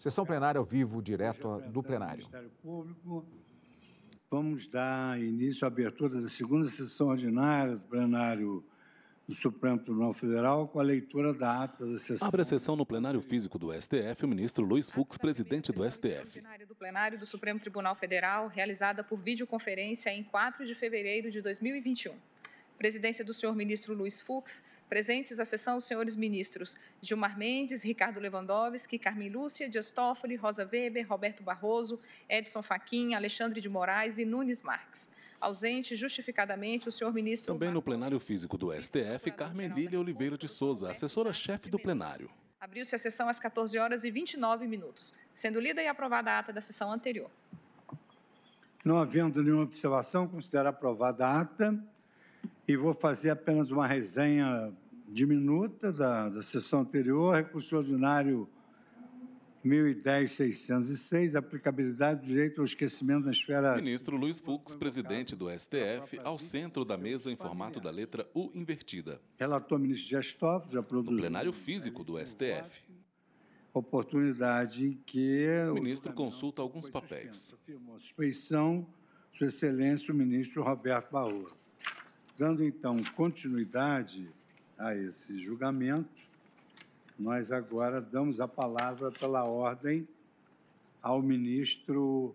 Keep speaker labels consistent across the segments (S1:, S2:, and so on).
S1: Sessão plenária ao vivo, direto do
S2: do
S1: plenário.
S2: Ministério Público. Vamos dar início à abertura da segunda sessão ordinária do plenário do Supremo Tribunal Federal com a leitura da ata da sessão.
S3: Abre a sessão no plenário físico do STF o ministro Luiz Fux, presidente do STF.
S4: Do plenário do Supremo Tribunal Federal, realizada por videoconferência em 4 de fevereiro de 2021. Presidência do senhor ministro Luiz Fux. Presentes à sessão os senhores ministros Gilmar Mendes, Ricardo Lewandowski, Carmen Lúcia, Dias Toffoli, Rosa Weber, Roberto Barroso, Edson Fachin, Alexandre de Moraes e Nunes Marques. Ausente, justificadamente, o senhor ministro...
S3: Também no plenário físico do STF, Carmen Lília Oliveira de Souza, assessora-chefe do plenário.
S4: Abriu-se a sessão às 14 horas e 29 minutos, sendo lida e aprovada a ata da sessão anterior.
S2: Não havendo nenhuma observação, considero aprovada a ata e vou fazer apenas uma resenha diminuta da sessão anterior, recurso ordinário 1010-606, aplicabilidade do direito ao esquecimento na esfera...
S3: Ministro Luiz Fux, presidente do STF, ao centro da mesa em formato da letra U invertida.
S2: Relator ministro Dias Toffoli, já produziu...
S3: No plenário físico do STF.
S2: Oportunidade em que...
S3: O ministro consulta alguns papéis.
S2: Afirmou a suspeição, Sua Excelência, o ministro Roberto Barroso. Dando, então, continuidade a esse julgamento, nós agora damos a palavra pela ordem ao ministro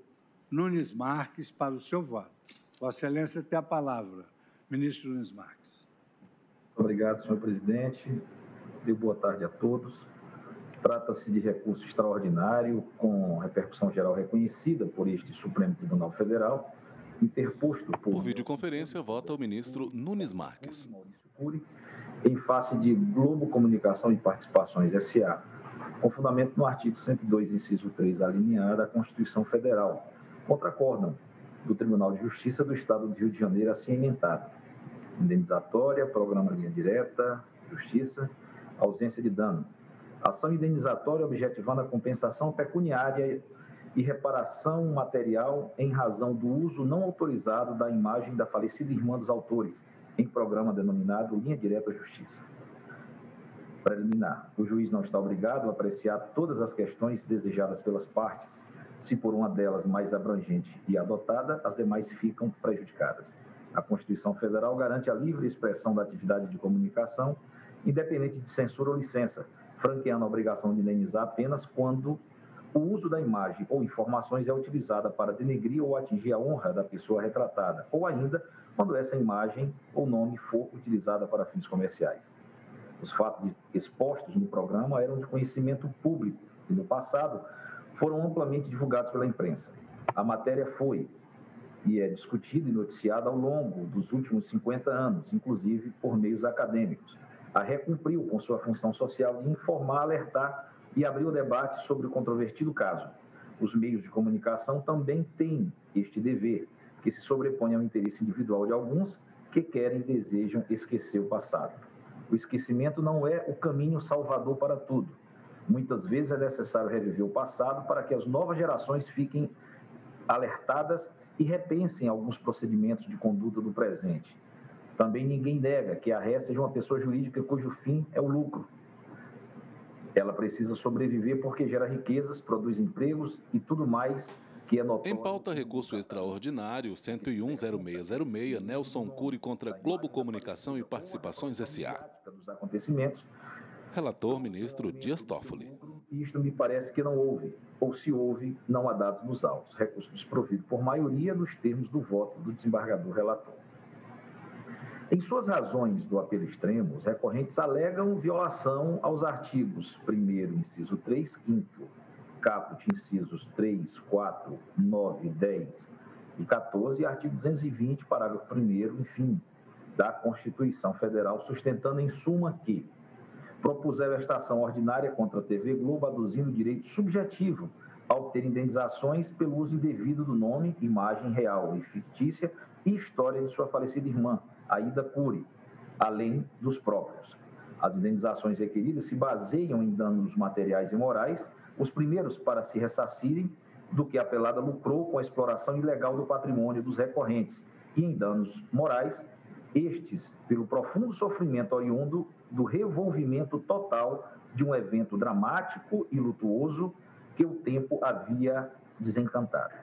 S2: Nunes Marques para o seu voto. Vossa Excelência tem a palavra. Ministro Nunes Marques.
S5: Obrigado, senhor presidente. E boa tarde a todos. Trata-se de recurso extraordinário com repercussão geral reconhecida por este Supremo Tribunal Federal, interposto
S3: por videoconferência, vota o ministro Nunes Marques.
S5: Em face de Globo Comunicação e Participações S.A., com fundamento no artigo 102, inciso 3, alinear da Constituição Federal, contra acórdão do Tribunal de Justiça do Estado do Rio de Janeiro, assim emendado. Indenizatória, programa linha direta, justiça, ausência de dano. Ação indenizatória objetivando a compensação pecuniária e reparação material em razão do uso não autorizado da imagem da falecida irmã dos autores, em programa denominado Linha Direta à Justiça. Preliminar. O juiz não está obrigado a apreciar todas as questões desejadas pelas partes. Se por uma delas mais abrangente e adotada, as demais ficam prejudicadas. A Constituição Federal garante a livre expressão da atividade de comunicação, independente de censura ou licença, franqueando a obrigação de indenizar apenas quando o uso da imagem ou informações é utilizada para denegrir ou atingir a honra da pessoa retratada, ou ainda quando essa imagem ou nome for utilizada para fins comerciais. Os fatos expostos no programa eram de conhecimento público e, no passado, foram amplamente divulgados pela imprensa. A matéria foi e é discutida e noticiada ao longo dos últimos 50 anos, inclusive por meios acadêmicos. A Ré cumpriu com sua função social de informar, alertar e abrir o debate sobre o controvertido caso. Os meios de comunicação também têm este dever, que se sobrepõe ao interesse individual de alguns que querem e desejam esquecer o passado. O esquecimento não é o caminho salvador para tudo. Muitas vezes é necessário reviver o passado para que as novas gerações fiquem alertadas e repensem alguns procedimentos de conduta do presente. Também ninguém nega que a Ré seja uma pessoa jurídica cujo fim é o lucro. Ela precisa sobreviver porque gera riquezas, produz empregos e tudo mais que é notório.
S3: Em pauta, recurso extraordinário 101-0606, Nelson Cury contra Globo Comunicação e Participações S.A.
S5: Dos acontecimentos.
S3: Relator, ministro Dias Toffoli.
S5: Isto me parece que não houve, ou se houve, não há dados nos autos. Recurso desprovido por maioria nos termos do voto do desembargador relator. Em suas razões do apelo extremo, os recorrentes alegam violação aos artigos 1º, inciso 3, 5º, caput, incisos 3, 4, 9, 10 e 14, e artigo 220, parágrafo 1º, enfim, da Constituição Federal, sustentando em suma que propuseram esta ação ordinária contra a TV Globo, aduzindo direito subjetivo a obter indenizações pelo uso indevido do nome, imagem real e fictícia e história de sua falecida irmã, Aida Cury, além dos próprios. As indenizações requeridas se baseiam em danos materiais e morais, os primeiros para se ressarcirem do que a apelada lucrou com a exploração ilegal do patrimônio dos recorrentes, e em danos morais, estes pelo profundo sofrimento oriundo do revolvimento total de um evento dramático e lutuoso que o tempo havia desencantado.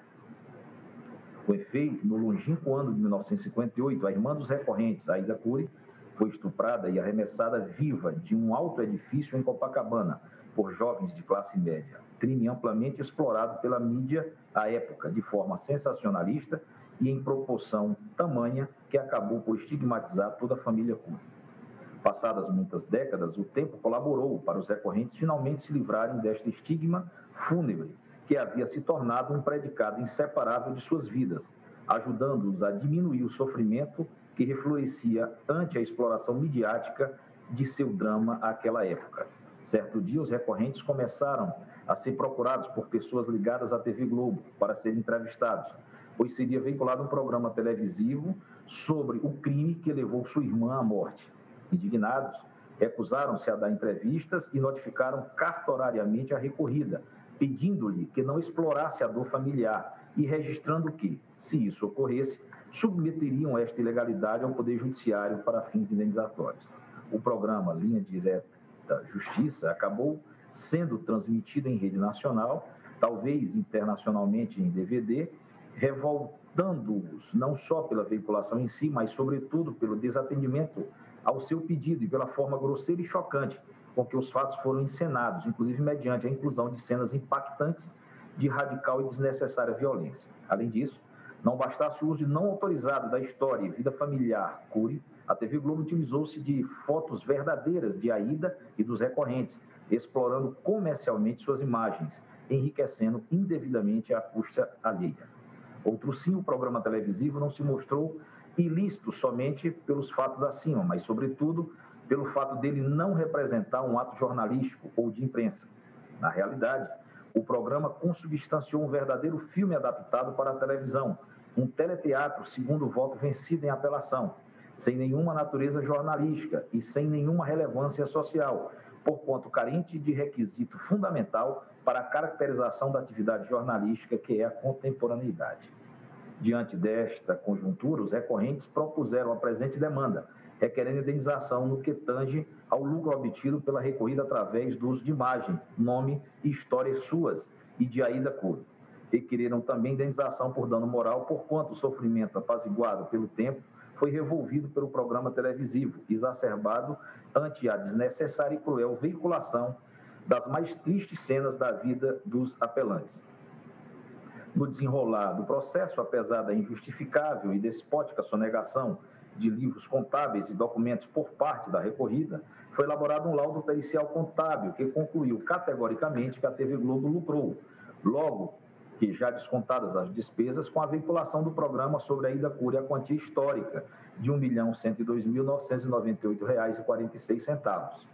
S5: Com efeito, no longínquo ano de 1958, a irmã dos recorrentes, Aida Cury, foi estuprada e arremessada viva de um alto edifício em Copacabana por jovens de classe média. Crime amplamente explorado pela mídia à época, de forma sensacionalista e em proporção tamanha que acabou por estigmatizar toda a família Cury. Passadas muitas décadas, o tempo colaborou para os recorrentes finalmente se livrarem deste estigma fúnebre que havia se tornado um predicado inseparável de suas vidas, ajudando-os a diminuir o sofrimento que reflorescia ante a exploração midiática de seu drama àquela época. Certo dia, os recorrentes começaram a ser procurados por pessoas ligadas à TV Globo para serem entrevistados, pois seria veiculado um programa televisivo sobre o crime que levou sua irmã à morte. Indignados, recusaram-se a dar entrevistas e notificaram cartorariamente a recorrida, pedindo-lhe que não explorasse a dor familiar e registrando que, se isso ocorresse, submeteriam esta ilegalidade ao Poder Judiciário para fins indenizatórios. O programa Linha Direta Justiça acabou sendo transmitido em rede nacional, talvez internacionalmente em DVD, revoltando-os não só pela veiculação em si, mas sobretudo pelo desatendimento ao seu pedido e pela forma grosseira e chocante com que os fatos foram encenados, inclusive mediante a inclusão de cenas impactantes de radical e desnecessária violência. Além disso, não bastasse o uso não autorizado da história e vida familiar Cury, a TV Globo utilizou-se de fotos verdadeiras de Aida e dos recorrentes, explorando comercialmente suas imagens, enriquecendo indevidamente a custa alheia. Outro sim, o programa televisivo não se mostrou ilícito somente pelos fatos acima, mas, sobretudo, pelo fato dele não representar um ato jornalístico ou de imprensa. Na realidade, o programa consubstanciou um verdadeiro filme adaptado para a televisão, um teleteatro segundo voto vencido em apelação, sem nenhuma natureza jornalística e sem nenhuma relevância social, porquanto carente de requisito fundamental para a caracterização da atividade jornalística, que é a contemporaneidade. Diante desta conjuntura, os recorrentes propuseram a presente demanda, requerendo indenização no que tange ao lucro obtido pela recorrida através do uso de imagem, nome e histórias suas e de Aida Cury. Requereram também indenização por dano moral, porquanto o sofrimento apaziguado pelo tempo foi revolvido pelo programa televisivo, exacerbado ante a desnecessária e cruel veiculação das mais tristes cenas da vida dos apelantes. No desenrolar do processo, apesar da injustificável e despótica sonegação de livros contábeis e documentos por parte da recorrida, foi elaborado um laudo pericial contábil que concluiu categoricamente que a TV Globo lucrou, logo que já descontadas as despesas, com a veiculação do programa sobre a Aida Cury, a quantia histórica de R$ 1.102.998,46.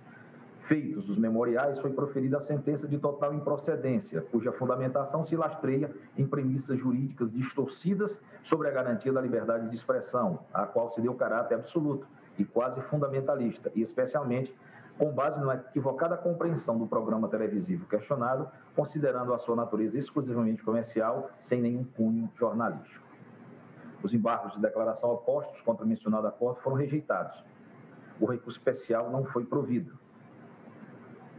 S5: Feitos os memoriais, foi proferida a sentença de total improcedência, cuja fundamentação se lastreia em premissas jurídicas distorcidas sobre a garantia da liberdade de expressão, a qual se deu caráter absoluto e quase fundamentalista, e especialmente com base na equivocada compreensão do programa televisivo questionado, considerando a sua natureza exclusivamente comercial, sem nenhum cunho jornalístico. Os embargos de declaração opostos contra o mencionado acordo foram rejeitados. O recurso especial não foi provido.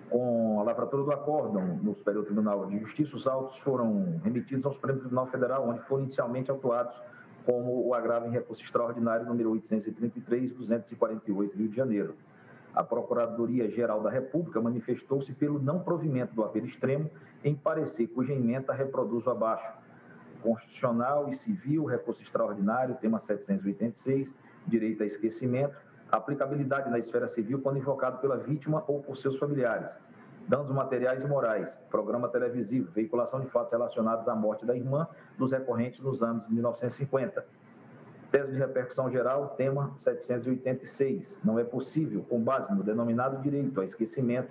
S5: Com a lavratura do acórdão no Superior Tribunal de Justiça, os autos foram remetidos ao Supremo Tribunal Federal, onde foram inicialmente autuados como o agravo em recurso extraordinário número 833-248, Rio de Janeiro. A Procuradoria-Geral da República manifestou-se pelo não provimento do apelo extremo em parecer cuja ementa reproduzo abaixo. Constitucional e civil, recurso extraordinário, tema 786, direito a esquecimento, aplicabilidade na esfera civil quando invocado pela vítima ou por seus familiares, danos materiais e morais, programa televisivo, veiculação de fatos relacionados à morte da irmã dos recorrentes nos anos de 1950. Tese de repercussão geral, tema 786. Não é possível, com base no denominado direito a esquecimento,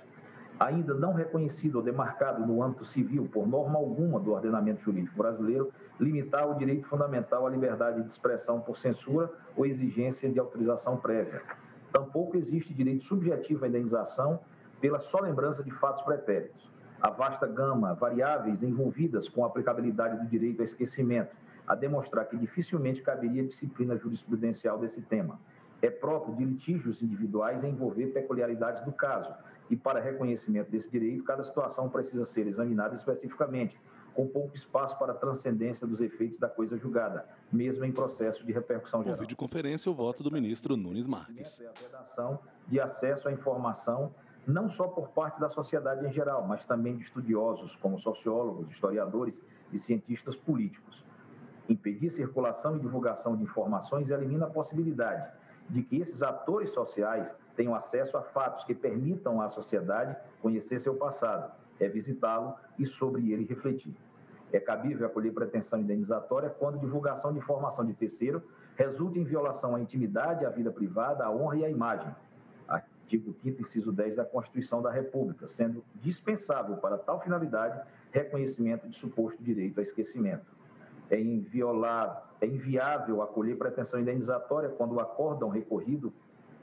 S5: ainda não reconhecido ou demarcado no âmbito civil por norma alguma do ordenamento jurídico brasileiro, limitar o direito fundamental à liberdade de expressão por censura ou exigência de autorização prévia. Tampouco existe direito subjetivo à indenização pela só lembrança de fatos pretéritos. A vasta gama, variáveis envolvidas com a aplicabilidade do direito a esquecimento, a demonstrar que dificilmente caberia disciplina jurisprudencial desse tema. É próprio de litígios individuais envolver peculiaridades do caso, e para reconhecimento desse direito, cada situação precisa ser examinada especificamente, com pouco espaço para a transcendência dos efeitos da coisa julgada, mesmo em processo de repercussão geral.
S3: Por videoconferência, o voto do ministro Nunes Marques.
S5: A vedação de acesso à informação, não só por parte da sociedade em geral, mas também de estudiosos, como sociólogos, historiadores e cientistas políticos. Impedir circulação e divulgação de informações elimina a possibilidade de que esses atores sociais tenham acesso a fatos que permitam à sociedade conhecer seu passado, revisitá-lo e sobre ele refletir. É cabível acolher pretensão indenizatória quando divulgação de informação de terceiro resulta em violação à intimidade, à vida privada, à honra e à imagem. Artigo 5º, inciso 10 da Constituição da República, sendo dispensável para tal finalidade reconhecimento de suposto direito a esquecimento. É inviável acolher pretensão indenizatória quando o acórdão recorrido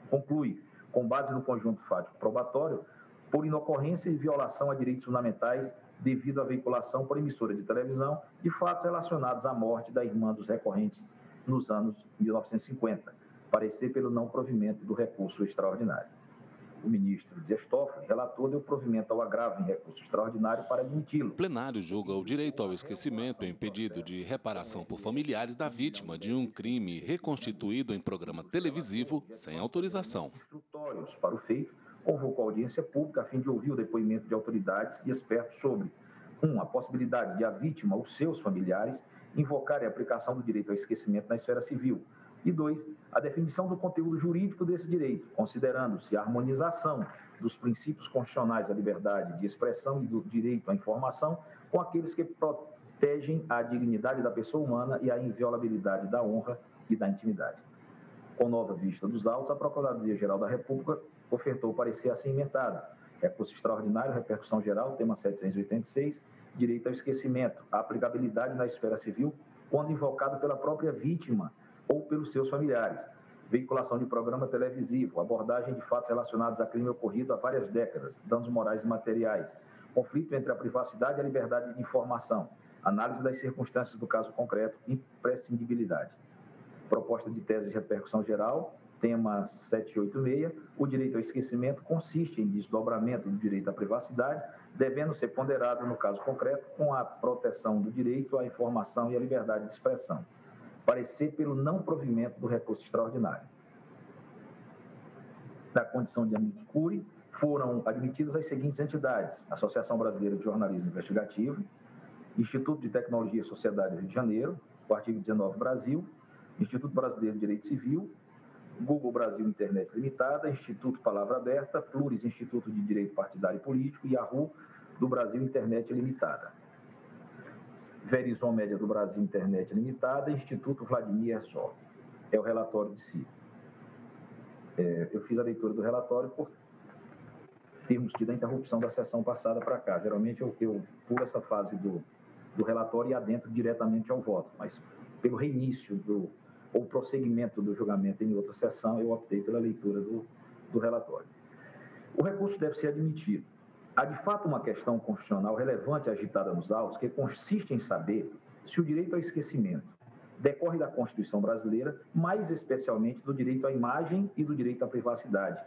S5: conclui, com base no conjunto fático probatório, por inocorrência e violação a direitos fundamentais devido à veiculação por emissora de televisão de fatos relacionados à morte da irmã dos recorrentes nos anos 1950, parecer pelo não provimento do recurso extraordinário. O ministro Dias Toffoli, relator, deu provimento ao agravo em recurso extraordinário para admiti-lo.
S3: O plenário julga o direito ao esquecimento em pedido de reparação por familiares da vítima de um crime reconstituído em programa televisivo sem autorização.
S5: Instrutórios para o feito, convocou a audiência pública a fim de ouvir o depoimento de autoridades e expertos sobre 1. A possibilidade de a vítima ou seus familiares invocarem a aplicação do direito ao esquecimento na esfera civil. E 2, a definição do conteúdo jurídico desse direito, considerando-se a harmonização dos princípios constitucionais da liberdade de expressão e do direito à informação com aqueles que protegem a dignidade da pessoa humana e a inviolabilidade da honra e da intimidade. Com nova vista dos autos, a Procuradoria-Geral da República ofertou parecer assim emendado. Recurso extraordinário, repercussão geral, tema 786, direito ao esquecimento, a aplicabilidade na esfera civil quando invocado pela própria vítima ou pelos seus familiares, veiculação de programa televisivo, abordagem de fatos relacionados a crime ocorrido há várias décadas, danos morais e materiais, conflito entre a privacidade e a liberdade de informação, análise das circunstâncias do caso concreto, imprescindibilidade. Proposta de tese de repercussão geral, tema 786, o direito ao esquecimento consiste em desdobramento do direito à privacidade, devendo ser ponderado no caso concreto com a proteção do direito à informação e à liberdade de expressão. Parecer pelo não provimento do recurso extraordinário. Na condição de amici curiae, foram admitidas as seguintes entidades: Associação Brasileira de Jornalismo Investigativo, Instituto de Tecnologia e Sociedade do Rio de Janeiro, o artigo 19 Brasil, Instituto Brasileiro de Direito Civil, Google Brasil Internet Limitada, Instituto Palavra Aberta, Pluris Instituto de Direito Partidário e Político e Yahoo do Brasil Internet Limitada. Verizon Média do Brasil Internet Limitada, Instituto Vladimir Herzog. É o relatório de si. Eu fiz a leitura do relatório por termos tido a interrupção da sessão passada para cá. Geralmente eu pulo essa fase do relatório e adentro diretamente ao voto, mas pelo reinício ou prosseguimento do julgamento em outra sessão, eu optei pela leitura do relatório. O recurso deve ser admitido. Há, de fato, uma questão constitucional relevante agitada nos autos, que consiste em saber se o direito ao esquecimento decorre da Constituição brasileira, mais especialmente do direito à imagem e do direito à privacidade.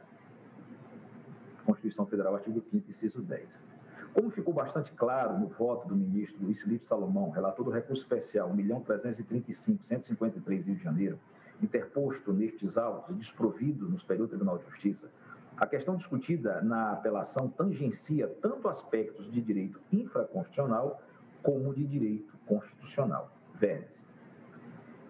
S5: Constituição Federal, artigo 5º, inciso 10. Como ficou bastante claro no voto do ministro Luiz Felipe Salomão, relator do recurso especial 1.335.153, Rio de Janeiro, interposto nestes autos e desprovido no Superior Tribunal de Justiça, a questão discutida na apelação tangencia tanto aspectos de direito infraconstitucional como de direito constitucional. Verdes.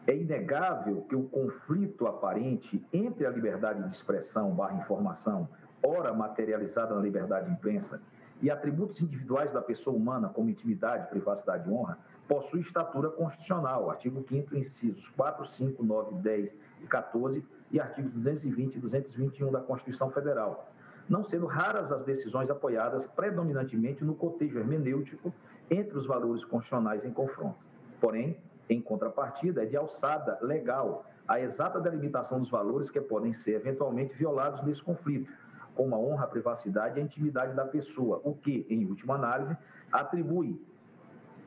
S5: É inegável que o conflito aparente entre a liberdade de expressão / informação, ora materializada na liberdade de imprensa, e atributos individuais da pessoa humana, como intimidade, privacidade e honra, possui estatura constitucional, artigo 5º, incisos 4, 5, 9, 10 e 14, e artigos 220 e 221 da Constituição Federal, não sendo raras as decisões apoiadas predominantemente no cotejo hermenêutico entre os valores constitucionais em confronto. Porém, em contrapartida, é de alçada legal a exata delimitação dos valores que podem ser eventualmente violados nesse conflito, como a honra, a privacidade e a intimidade da pessoa, o que, em última análise, atribui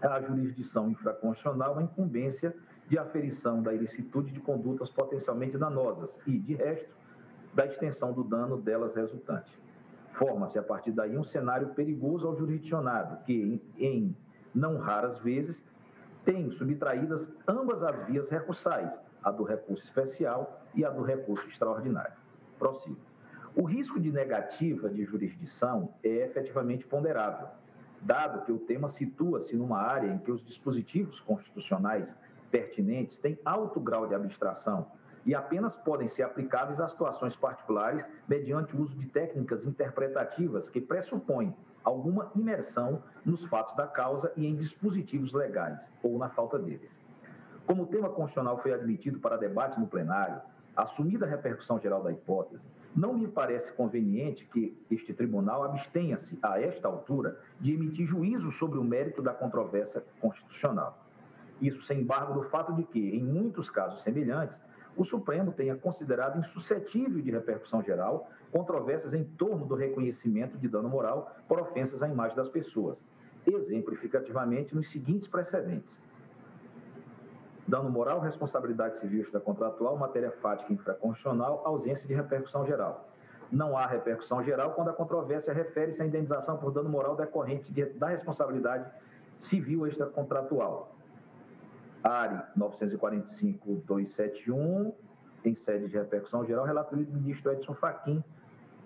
S5: à jurisdição infraconstitucional a incumbência de aferição da ilicitude de condutas potencialmente danosas e, de resto, da extensão do dano delas resultante. Forma-se, a partir daí, um cenário perigoso ao jurisdicionado, que, em não raras vezes, tem subtraídas ambas as vias recursais, a do recurso especial e a do recurso extraordinário. Prossigo. O risco de negativa de jurisdição é efetivamente ponderável, dado que o tema situa-se numa área em que os dispositivos constitucionais pertinentes têm alto grau de abstração e apenas podem ser aplicáveis a situações particulares mediante o uso de técnicas interpretativas que pressupõem alguma imersão nos fatos da causa e em dispositivos legais, ou na falta deles. Como o tema constitucional foi admitido para debate no plenário, assumida a repercussão geral da hipótese, não me parece conveniente que este tribunal abstenha-se, a esta altura, de emitir juízo sobre o mérito da controvérsia constitucional. Isso sem embargo do fato de que, em muitos casos semelhantes, o Supremo tenha considerado insuscetível de repercussão geral controvérsias em torno do reconhecimento de dano moral por ofensas à imagem das pessoas, exemplificativamente nos seguintes precedentes: dano moral, responsabilidade civil extracontratual, matéria fática infraconstitucional, ausência de repercussão geral. Não há repercussão geral quando a controvérsia refere-se à indenização por dano moral decorrente da responsabilidade civil extracontratual. ARI 945-271, em sede de repercussão geral, relatoria do ministro Edson Fachin,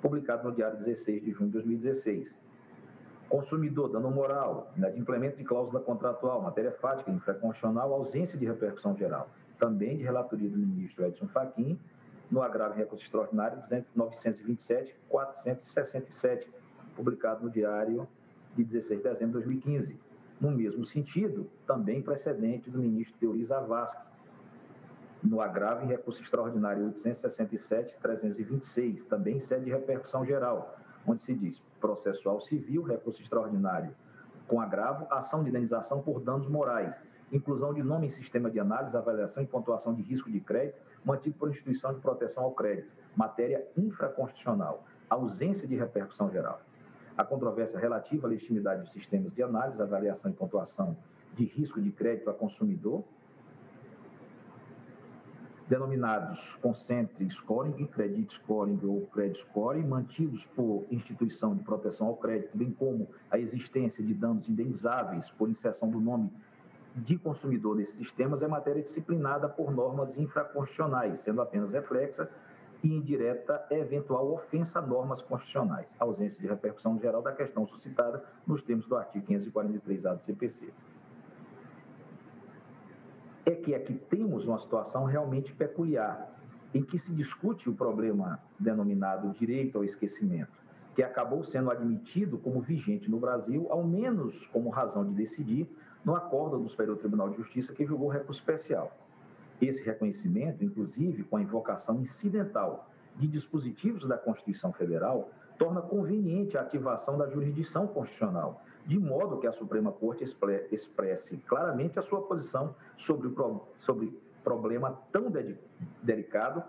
S5: publicado no Diário 16 de junho de 2016. Consumidor, dano moral, inadimplemento de cláusula contratual, matéria fática, infraconstitucional, ausência de repercussão geral, também de relatoria do ministro Edson Fachin, no agravo em recurso extraordinário 927-467, publicado no Diário de 16 de dezembro de 2015. No mesmo sentido, também precedente do ministro Teori Zavascki, no agravo em recurso extraordinário 867-326, também em sede de repercussão geral, onde se diz processual civil, recurso extraordinário com agravo, ação de indenização por danos morais, inclusão de nome em sistema de análise, avaliação e pontuação de risco de crédito, mantido por instituição de proteção ao crédito, matéria infraconstitucional, ausência de repercussão geral. A controvérsia relativa à legitimidade dos sistemas de análise, avaliação e pontuação de risco de crédito a consumidor, denominados Concentre Scoring, Credit Scoring ou Credit Score, mantidos por instituição de proteção ao crédito, bem como a existência de danos indenizáveis por inserção do nome de consumidor nesses sistemas, é matéria disciplinada por normas infraconstitucionais, sendo apenas reflexa e indireta eventual ofensa a normas constitucionais, ausência de repercussão geral da questão suscitada nos termos do artigo 543-A do CPC. É que aqui temos uma situação realmente peculiar, em que se discute o problema denominado direito ao esquecimento, que acabou sendo admitido como vigente no Brasil, ao menos como razão de decidir, no acórdão do Superior Tribunal de Justiça que julgou recurso especial. Esse reconhecimento, inclusive com a invocação incidental de dispositivos da Constituição Federal, torna conveniente a ativação da jurisdição constitucional, de modo que a Suprema Corte expresse claramente a sua posição sobre problema tão delicado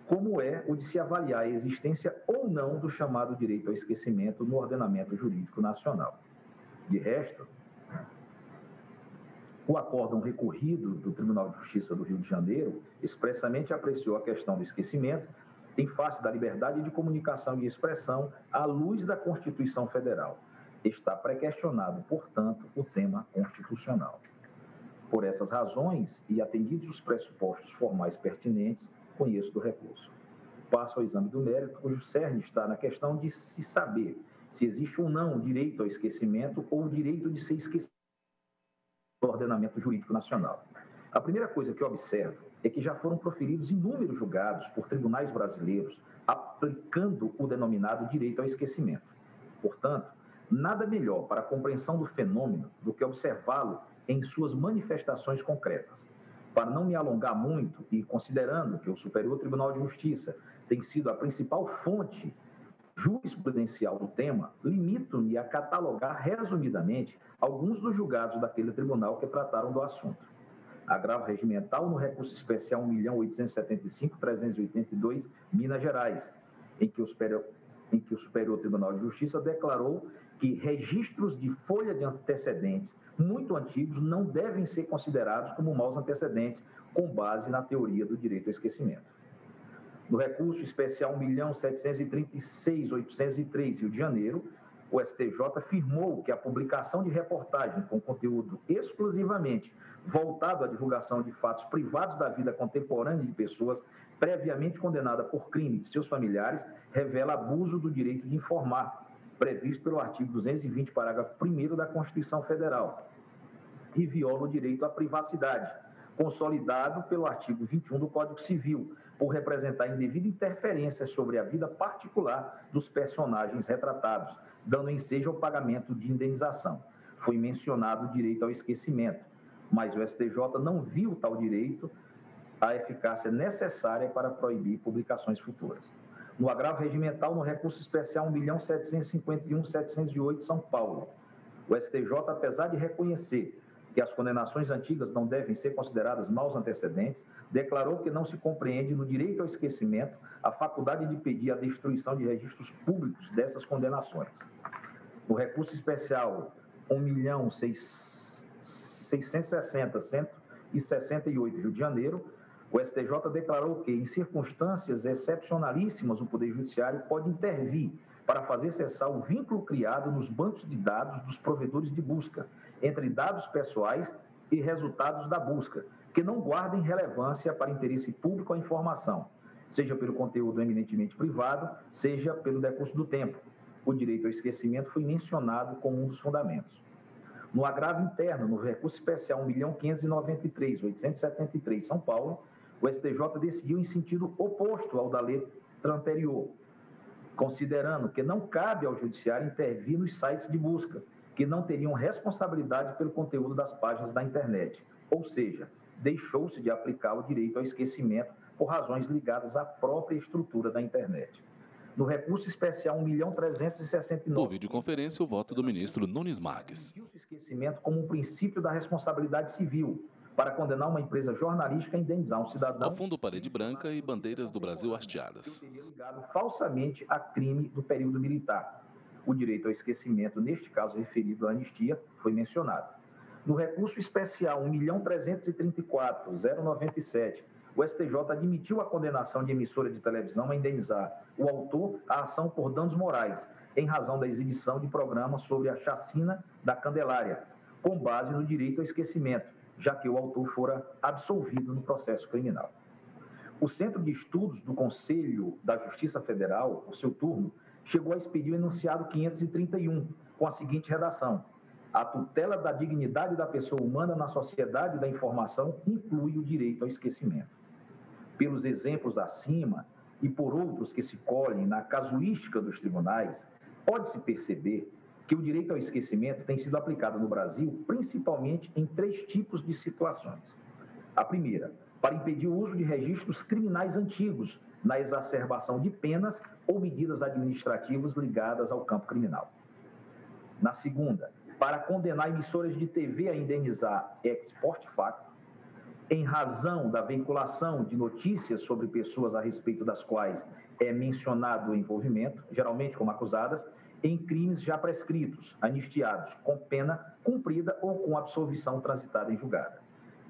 S5: como é o de se avaliar a existência ou não do chamado direito ao esquecimento no ordenamento jurídico nacional. De resto, o acórdão recorrido do Tribunal de Justiça do Rio de Janeiro expressamente apreciou a questão do esquecimento em face da liberdade de comunicação e expressão à luz da Constituição Federal. Está pré-questionado, portanto, o tema constitucional. Por essas razões, e atendidos os pressupostos formais pertinentes, conheço do recurso. Passo ao exame do mérito, cujo cerne está na questão de se saber se existe ou não direito ao esquecimento ou o direito de ser esquecido do ordenamento jurídico nacional. A primeira coisa que eu observo é que já foram proferidos inúmeros julgados por tribunais brasileiros aplicando o denominado direito ao esquecimento. Portanto, nada melhor para a compreensão do fenômeno do que observá-lo em suas manifestações concretas. Para não me alongar muito e considerando que o Superior Tribunal de Justiça tem sido a principal fonte jurisprudencial do tema, limito-me a catalogar resumidamente alguns dos julgados daquele tribunal que trataram do assunto. Agravo regimental no recurso especial 1.875.382, Minas Gerais, em que o Superior Tribunal de Justiça declarou que registros de folha de antecedentes muito antigos não devem ser considerados como maus antecedentes com base na teoria do direito ao esquecimento. No recurso especial 1.736.803, Rio de Janeiro, o STJ afirmou que a publicação de reportagem com conteúdo exclusivamente voltado à divulgação de fatos privados da vida contemporânea de pessoas previamente condenadas por crime de seus familiares revela abuso do direito de informar, previsto pelo artigo 220, parágrafo 1º da Constituição Federal, e viola o direito à privacidade, consolidado pelo artigo 21 do Código Civil, por representar indevida interferência sobre a vida particular dos personagens retratados, dando ensejo ao pagamento de indenização. Foi mencionado o direito ao esquecimento, mas o STJ não viu tal direito a eficácia necessária para proibir publicações futuras. No agravo regimental, no recurso especial 1.751.708, São Paulo, o STJ, apesar de reconhecer que as condenações antigas não devem ser consideradas maus antecedentes, declarou que não se compreende no direito ao esquecimento a faculdade de pedir a destruição de registros públicos dessas condenações. No recurso especial 1.660.168, Rio de Janeiro, o STJ declarou que, em circunstâncias excepcionalíssimas, o Poder Judiciário pode intervir para fazer cessar o vínculo criado nos bancos de dados dos provedores de busca, entre dados pessoais e resultados da busca, que não guardem relevância para interesse público à informação, seja pelo conteúdo eminentemente privado, seja pelo decurso do tempo. O direito ao esquecimento foi mencionado como um dos fundamentos. No agravo interno, no recurso especial 1.593.873, São Paulo, o STJ decidiu em sentido oposto ao da letra anterior, considerando que não cabe ao Judiciário intervir nos sites de busca, que não teriam responsabilidade pelo conteúdo das páginas da internet, ou seja, deixou-se de aplicar o direito ao esquecimento por razões ligadas à própria estrutura da internet. No recurso especial 1.369...
S3: Por videoconferência, o voto do ministro Nunes Marques.
S5: O esquecimento como um princípio da responsabilidade civil para condenar uma empresa jornalística a indenizar um cidadão...
S3: Ao fundo, parede branca e bandeiras do Brasil hasteadas.
S5: ...que teria ligado falsamente a crime do período militar. O direito ao esquecimento, neste caso referido à anistia, foi mencionado. No recurso especial 1.334.097, o STJ admitiu a condenação de emissora de televisão a indenizar o autor à ação por danos morais, em razão da exibição de programas sobre a chacina da Candelária, com base no direito ao esquecimento, já que o autor fora absolvido no processo criminal. O Centro de Estudos do Conselho da Justiça Federal, por seu turno, chegou a expedir o enunciado 531, com a seguinte redação: a tutela da dignidade da pessoa humana na sociedade da informação inclui o direito ao esquecimento. Pelos exemplos acima e por outros que se colhem na casuística dos tribunais, pode-se perceber que o direito ao esquecimento tem sido aplicado no Brasil principalmente em 3 tipos de situações. A primeira, para impedir o uso de registros criminais antigos na exacerbação de penas ou medidas administrativas ligadas ao campo criminal. Na segunda, para condenar emissoras de TV a indenizar ex post facto, em razão da veiculação de notícias sobre pessoas a respeito das quais é mencionado o envolvimento, geralmente como acusadas, em crimes já prescritos, anistiados, com pena cumprida ou com absolvição transitada em julgado.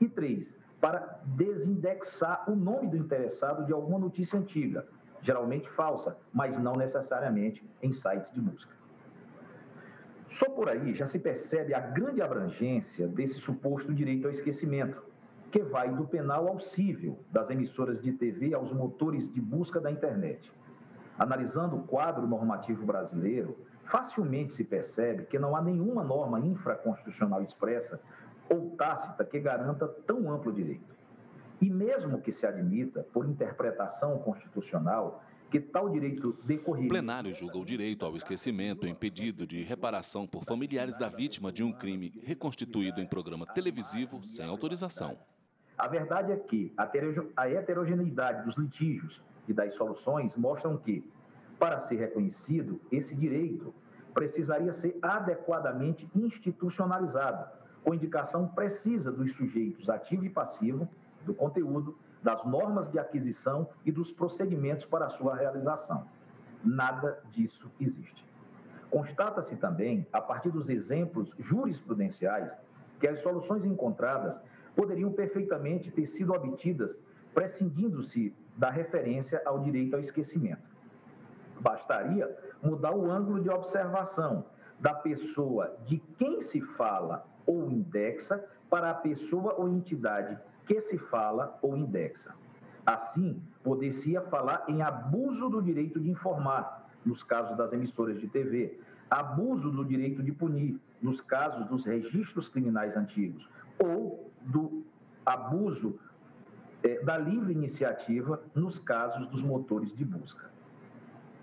S5: E 3, para desindexar o nome do interessado de alguma notícia antiga, geralmente falsa, mas não necessariamente em sites de busca. Só por aí já se percebe a grande abrangência desse suposto direito ao esquecimento, que vai do penal ao cível, das emissoras de TV aos motores de busca da internet. Analisando o quadro normativo brasileiro, facilmente se percebe que não há nenhuma norma infraconstitucional expressa ou tácita que garanta tão amplo direito. E mesmo que se admita, por interpretação constitucional, que tal direito decorreria...
S3: O plenário julga o direito ao esquecimento em pedido de reparação por familiares da vítima de um crime reconstituído em programa televisivo sem autorização.
S5: A verdade é que a heterogeneidade dos litígios e das soluções mostram que, para ser reconhecido, esse direito precisaria ser adequadamente institucionalizado, com indicação precisa dos sujeitos ativo e passivo, do conteúdo, das normas de aquisição e dos procedimentos para a sua realização. Nada disso existe. Constata-se também, a partir dos exemplos jurisprudenciais, que as soluções encontradas poderiam perfeitamente ter sido obtidas prescindindo-se da referência ao direito ao esquecimento. Bastaria mudar o ângulo de observação da pessoa de quem se fala ou indexa para a pessoa ou entidade que se fala ou indexa. Assim, poder-se-ia falar em abuso do direito de informar, nos casos das emissoras de TV, abuso do direito de punir, nos casos dos registros criminais antigos, ou do abuso da livre iniciativa, nos casos dos motores de busca.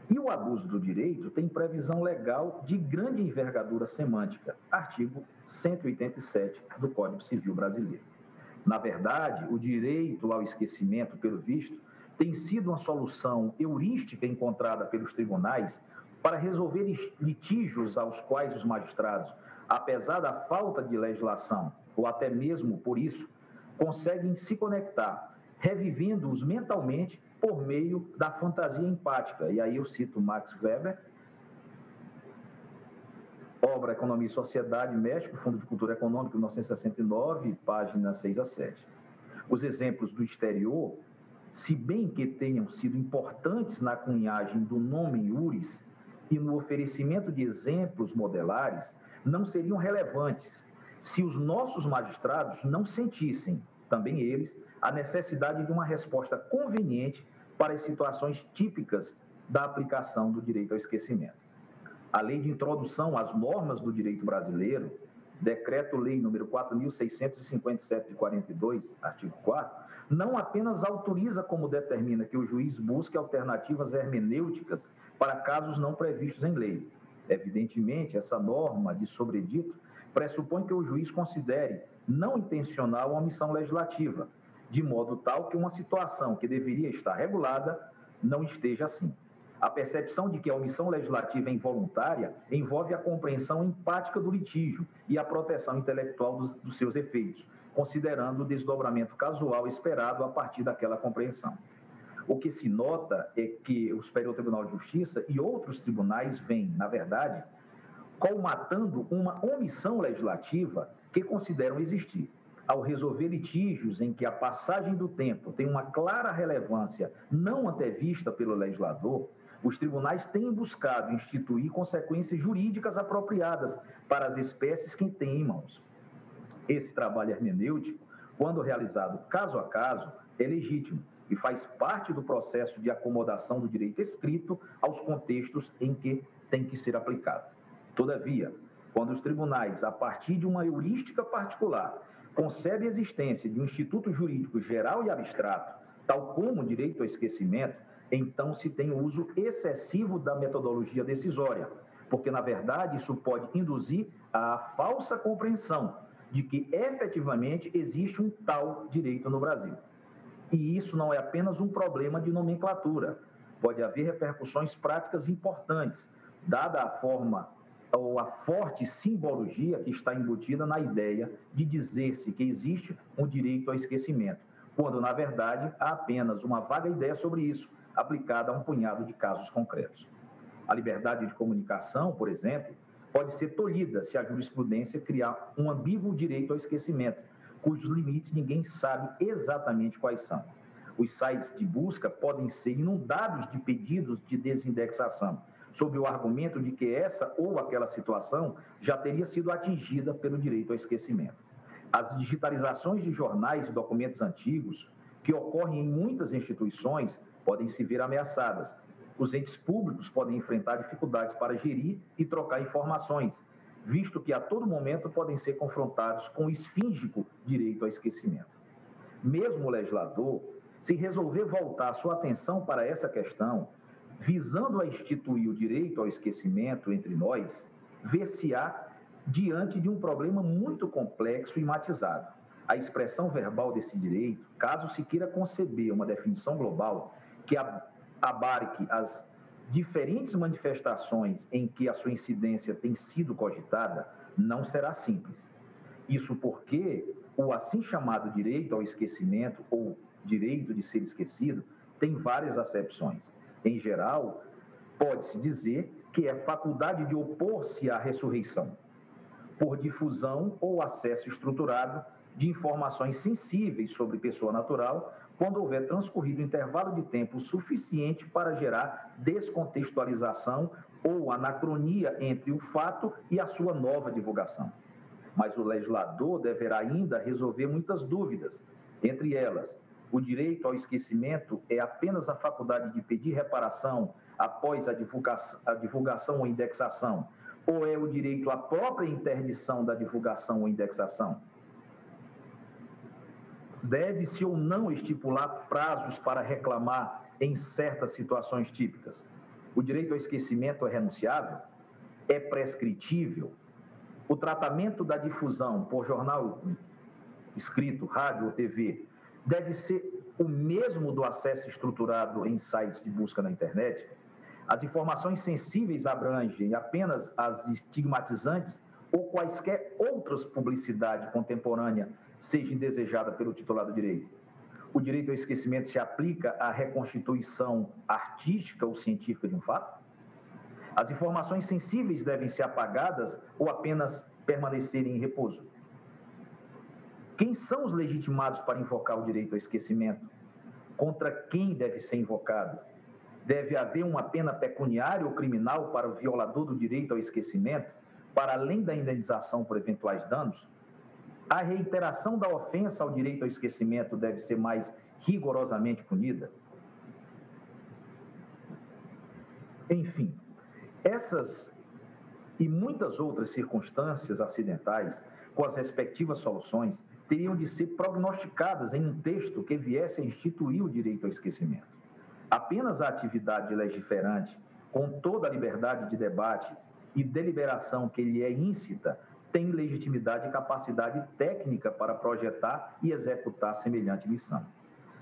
S5: E o abuso do direito tem previsão legal de grande envergadura semântica, artigo 187 do Código Civil Brasileiro. Na verdade, o direito ao esquecimento, pelo visto, tem sido uma solução heurística encontrada pelos tribunais para resolver litígios aos quais os magistrados, apesar da falta de legislação, ou até mesmo por isso, conseguem se conectar, revivendo-os mentalmente por meio da fantasia empática. E aí eu cito Max Weber, obra Economia e Sociedade, México, Fundo de Cultura Econômica, 1969, páginas 6 a 7. Os exemplos do exterior, se bem que tenham sido importantes na cunhagem do nome iuris e no oferecimento de exemplos modelares, não seriam relevantes se os nossos magistrados não sentissem, também eles, a necessidade de uma resposta conveniente para as situações típicas da aplicação do direito ao esquecimento. A Lei de Introdução às Normas do Direito Brasileiro, Decreto-Lei nº 4.657 de 42, artigo 4º, não apenas autoriza, como determina, que o juiz busque alternativas hermenêuticas para casos não previstos em lei. Evidentemente, essa norma de sobredito pressupõe que o juiz considere não intencional a omissão legislativa, de modo tal que uma situação que deveria estar regulada não esteja assim. A percepção de que a omissão legislativa é involuntária envolve a compreensão empática do litígio e a proteção intelectual dos seus efeitos, considerando o desdobramento casual esperado a partir daquela compreensão. O que se nota é que o Superior Tribunal de Justiça e outros tribunais vêm, na verdade, colmatando uma omissão legislativa que consideram existir. Ao resolver litígios em que a passagem do tempo tem uma clara relevância não antevista pelo legislador, os tribunais têm buscado instituir consequências jurídicas apropriadas para as espécies que têm em mãos. Esse trabalho hermenêutico, quando realizado caso a caso, é legítimo e faz parte do processo de acomodação do direito escrito aos contextos em que tem que ser aplicado. Todavia, quando os tribunais, a partir de uma heurística particular, concebem a existência de um instituto jurídico geral e abstrato, tal como o direito ao esquecimento, então se tem o uso excessivo da metodologia decisória, porque, na verdade, isso pode induzir à falsa compreensão de que efetivamente existe um tal direito no Brasil. E isso não é apenas um problema de nomenclatura, pode haver repercussões práticas importantes, dada a forma ou a forte simbologia que está embutida na ideia de dizer-se que existe um direito ao esquecimento, quando, na verdade, há apenas uma vaga ideia sobre isso, aplicada a um punhado de casos concretos. A liberdade de comunicação, por exemplo, pode ser tolhida se a jurisprudência criar um ambíguo direito ao esquecimento, cujos limites ninguém sabe exatamente quais são. Os sites de busca podem ser inundados de pedidos de desindexação, sob o argumento de que essa ou aquela situação já teria sido atingida pelo direito ao esquecimento. As digitalizações de jornais e documentos antigos, que ocorrem em muitas instituições, podem se ver ameaçadas. Os entes públicos podem enfrentar dificuldades para gerir e trocar informações, visto que a todo momento podem ser confrontados com o esfíngico direito ao esquecimento. Mesmo o legislador, se resolver voltar sua atenção para essa questão, visando a instituir o direito ao esquecimento entre nós, ver-se-á diante de um problema muito complexo e matizado. A expressão verbal desse direito, caso se queira conceber uma definição global que abarque as diferentes manifestações em que a sua incidência tem sido cogitada, não será simples. Isso porque o assim chamado direito ao esquecimento ou direito de ser esquecido tem várias acepções. Em geral, pode-se dizer que é faculdade de opor-se à ressurreição. por difusão ou acesso estruturado de informações sensíveis sobre pessoa natural, quando houver transcorrido intervalo de tempo suficiente para gerar descontextualização ou anacronia entre o fato e a sua nova divulgação. Mas o legislador deverá ainda resolver muitas dúvidas, entre elas, o direito ao esquecimento é apenas a faculdade de pedir reparação após a divulgação ou indexação, ou é o direito à própria interdição da divulgação ou indexação? Deve-se ou não estipular prazos para reclamar em certas situações típicas? O direito ao esquecimento é renunciável? É prescritível? O tratamento da difusão por jornal escrito, rádio ou TV deve ser o mesmo do acesso estruturado em sites de busca na internet? As informações sensíveis abrangem apenas as estigmatizantes ou quaisquer outras publicidade contemporânea seja desejada pelo titular do direito? O direito ao esquecimento se aplica à reconstituição artística ou científica de um fato? As informações sensíveis devem ser apagadas ou apenas permanecerem em repouso? Quem são os legitimados para invocar o direito ao esquecimento? Contra quem deve ser invocado? Deve haver uma pena pecuniária ou criminal para o violador do direito ao esquecimento, para além da indenização por eventuais danos? A reiteração da ofensa ao direito ao esquecimento deve ser mais rigorosamente punida? Enfim, essas e muitas outras circunstâncias acidentais, com as respectivas soluções, teriam de ser prognosticadas em um texto que viesse a instituir o direito ao esquecimento. Apenas a atividade legiferante, com toda a liberdade de debate e deliberação que lhe é íncita, tem legitimidade e capacidade técnica para projetar e executar semelhante missão.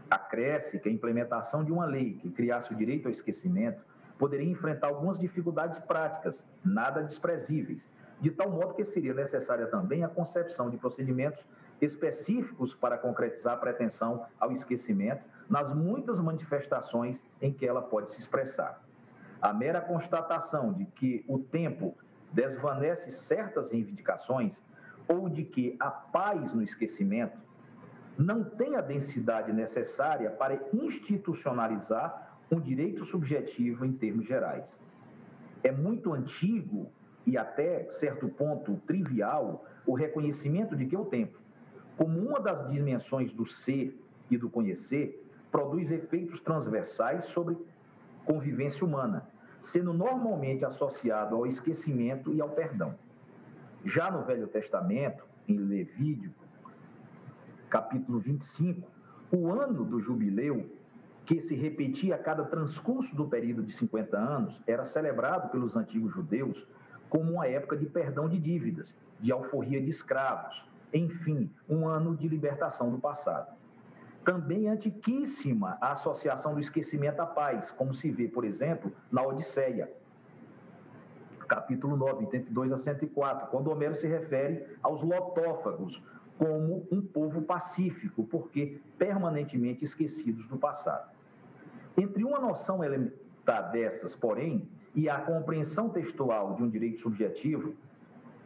S5: Acresce que a implementação de uma lei que criasse o direito ao esquecimento poderia enfrentar algumas dificuldades práticas, nada desprezíveis, de tal modo que seria necessária também a concepção de procedimentos específicos para concretizar a pretensão ao esquecimento nas muitas manifestações em que ela pode se expressar. A mera constatação de que o tempo desvanece certas reivindicações ou de que a paz no esquecimento não tem a densidade necessária para institucionalizar um direito subjetivo em termos gerais. É muito antigo e até certo ponto trivial o reconhecimento de que o tempo, como uma das dimensões do ser e do conhecer, produz efeitos transversais sobre convivência humana, sendo normalmente associado ao esquecimento e ao perdão. Já no Velho Testamento, em Levítico, capítulo 25, o ano do jubileu, que se repetia a cada transcurso do período de 50 anos, era celebrado pelos antigos judeus como uma época de perdão de dívidas, de alforria de escravos, enfim, um ano de libertação do passado. Também é antiquíssima a associação do esquecimento à paz, como se vê, por exemplo, na Odisseia, capítulo 9, 82 a 104, quando Homero se refere aos lotófagos como um povo pacífico, porque permanentemente esquecidos do passado. Entre uma noção elementar dessas, porém, e a compreensão textual de um direito subjetivo,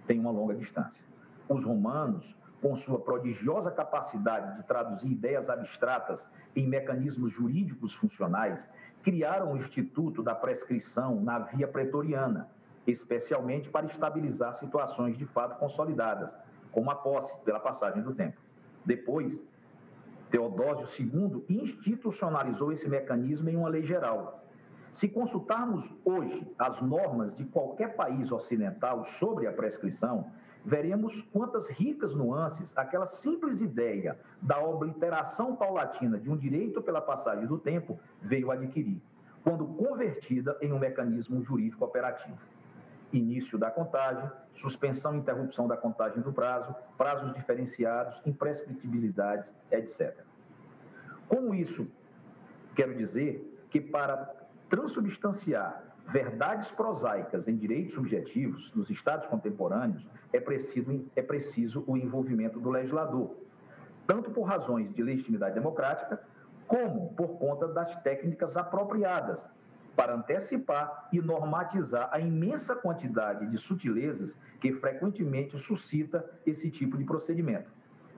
S5: tem uma longa distância. Os romanos, com sua prodigiosa capacidade de traduzir ideias abstratas em mecanismos jurídicos funcionais, criaram o instituto da prescrição na via pretoriana, especialmente para estabilizar situações de fato consolidadas, como a posse pela passagem do tempo. Depois, Teodósio II institucionalizou esse mecanismo em uma lei geral. Se consultarmos hoje as normas de qualquer país ocidental sobre a prescrição, veremos quantas ricas nuances aquela simples ideia da obliteração paulatina de um direito pela passagem do tempo veio adquirir, quando convertida em um mecanismo jurídico operativo. Início da contagem, suspensão e interrupção da contagem do prazo, prazos diferenciados, imprescritibilidades, etc. Com isso, quero dizer que para transubstanciar verdades prosaicas em direitos subjetivos nos estados contemporâneos, é preciso o envolvimento do legislador, tanto por razões de legitimidade democrática, como por conta das técnicas apropriadas para antecipar e normatizar a imensa quantidade de sutilezas que frequentemente suscita esse tipo de procedimento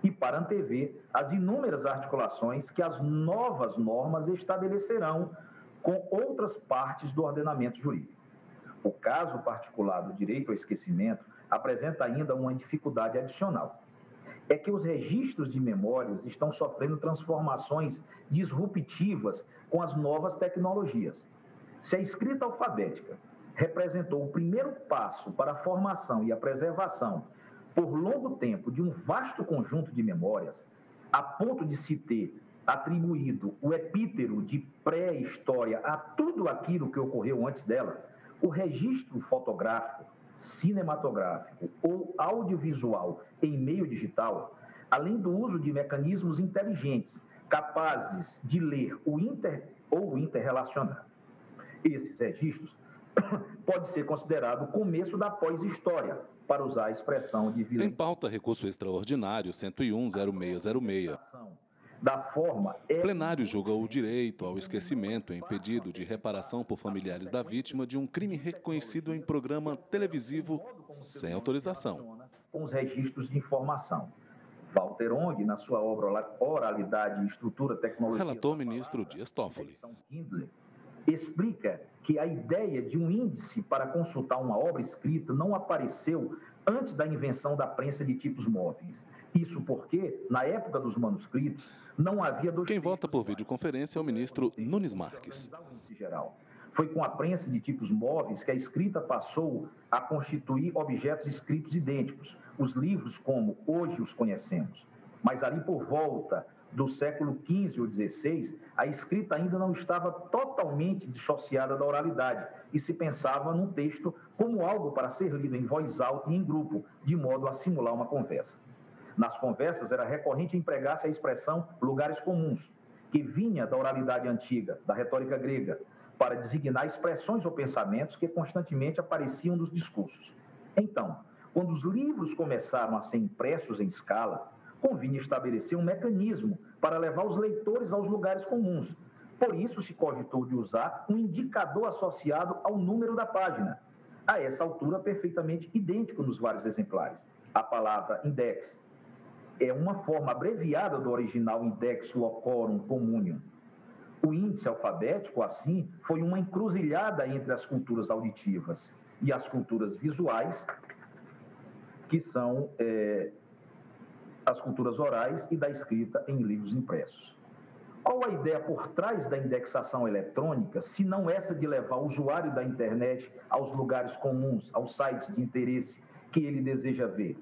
S5: e para antever as inúmeras articulações que as novas normas estabelecerão com outras partes do ordenamento jurídico. O caso particular do direito ao esquecimento apresenta ainda uma dificuldade adicional. É que os registros de memórias estão sofrendo transformações disruptivas com as novas tecnologias. Se a escrita alfabética representou o primeiro passo para a formação e a preservação por longo tempo de um vasto conjunto de memórias, a ponto de se ter atribuído o epítero de pré-história a tudo aquilo que ocorreu antes dela, o registro fotográfico, cinematográfico ou audiovisual em meio digital, além do uso de mecanismos inteligentes capazes de ler o interrelacionar. Esses registros pode ser considerado o começo da pós-história, para usar a expressão de Vilain.
S3: Em pauta, recurso extraordinário 101-0606.
S5: Da forma...
S3: Plenário julga o direito ao esquecimento em pedido de reparação por familiares da vítima de um crime reconhecido em programa televisivo sem autorização.
S5: Com os registros de informação. Walter Ong, na sua obra Oralidade e Estrutura Tecnológica...
S3: Relator ministro Dias Toffoli.
S5: Explica que a ideia de um índice para consultar uma obra escrita não apareceu antes da invenção da prensa de tipos móveis. Isso porque, na época dos manuscritos, não havia dois...
S3: Quem vota por videoconferência é o ministro Nunes Marques.
S5: Foi com a prensa de tipos móveis que a escrita passou a constituir objetos escritos idênticos, os livros como hoje os conhecemos. Mas ali por volta do século XV ou XVI, a escrita ainda não estava totalmente dissociada da oralidade e se pensava num texto como algo para ser lido em voz alta e em grupo, de modo a simular uma conversa. Nas conversas era recorrente empregar-se a expressão lugares comuns, que vinha da oralidade antiga, da retórica grega, para designar expressões ou pensamentos que constantemente apareciam nos discursos. Então, quando os livros começaram a ser impressos em escala, convinha estabelecer um mecanismo para levar os leitores aos lugares comuns. Por isso, se cogitou de usar um indicador associado ao número da página, a essa altura perfeitamente idêntico nos vários exemplares. A palavra index é uma forma abreviada do original index locorum communium. O índice alfabético, assim, foi uma encruzilhada entre as culturas auditivas e as culturas visuais, que são as culturas orais e da escrita em livros impressos. Qual a ideia por trás da indexação eletrônica, se não essa de levar o usuário da internet aos lugares comuns, aos sites de interesse que ele deseja ver?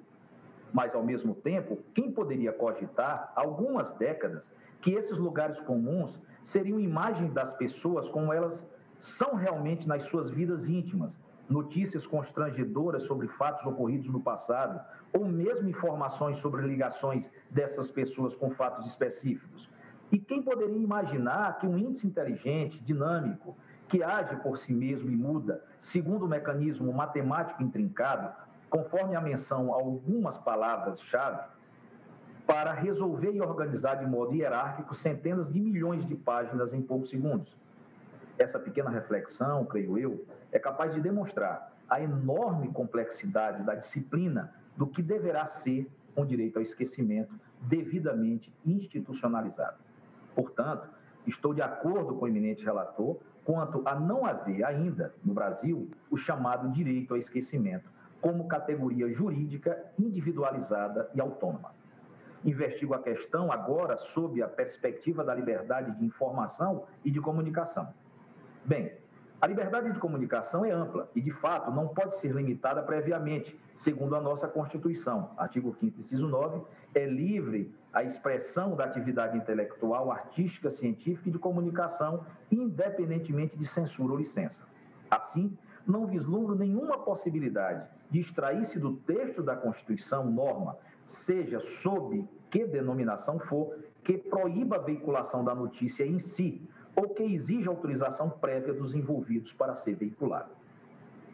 S5: Mas, ao mesmo tempo, quem poderia cogitar, há algumas décadas, que esses lugares comuns seriam imagem das pessoas como elas são realmente nas suas vidas íntimas, notícias constrangedoras sobre fatos ocorridos no passado, ou mesmo informações sobre ligações dessas pessoas com fatos específicos. E quem poderia imaginar que um índice inteligente, dinâmico, que age por si mesmo e muda, segundo um mecanismo matemático intrincado, conforme a menção a algumas palavras-chave, para resolver e organizar de modo hierárquico centenas de milhões de páginas em poucos segundos? Essa pequena reflexão, creio eu, é capaz de demonstrar a enorme complexidade da disciplina do que deverá ser um direito ao esquecimento devidamente institucionalizado. Portanto, estou de acordo com o eminente relator quanto a não haver ainda, no Brasil, o chamado direito ao esquecimento como categoria jurídica individualizada e autônoma. Investigo a questão agora sob a perspectiva da liberdade de informação e de comunicação. Bem, a liberdade de comunicação é ampla e, de fato, não pode ser limitada previamente, segundo a nossa Constituição. Artigo 5º, inciso 9, é livre a expressão da atividade intelectual, artística, científica e de comunicação, independentemente de censura ou licença. Assim, não vislumbro nenhuma possibilidade de extrair-se do texto da Constituição norma, seja sob que denominação for, que proíba a veiculação da notícia em si, ou que exija autorização prévia dos envolvidos para ser veiculado.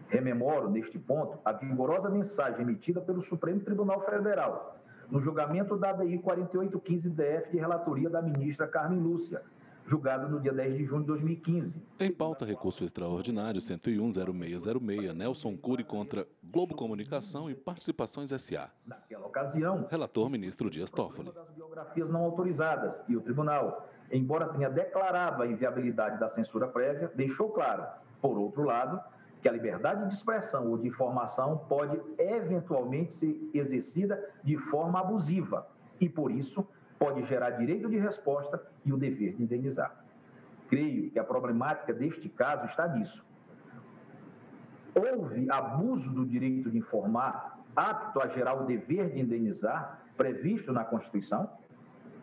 S5: Rememoro, neste ponto, a vigorosa mensagem emitida pelo Supremo Tribunal Federal, no julgamento da ADI 4815-DF de relatoria da ministra Carmen Lúcia, julgado no dia 10 de junho de 2015.
S3: Em pauta, recurso extraordinário 101-0606, Nelson Cury contra Globo Comunicação e Participações S.A.
S5: Naquela ocasião,
S3: Relator, ministro Dias Toffoli.
S5: das biografias não autorizadas e o tribunal, embora tenha declarado a inviabilidade da censura prévia, deixou claro, por outro lado, que a liberdade de expressão ou de informação pode eventualmente ser exercida de forma abusiva e, por isso, pode gerar direito de resposta e o dever de indenizar. Creio que a problemática deste caso está nisso. Houve abuso do direito de informar apto a gerar o dever de indenizar previsto na Constituição?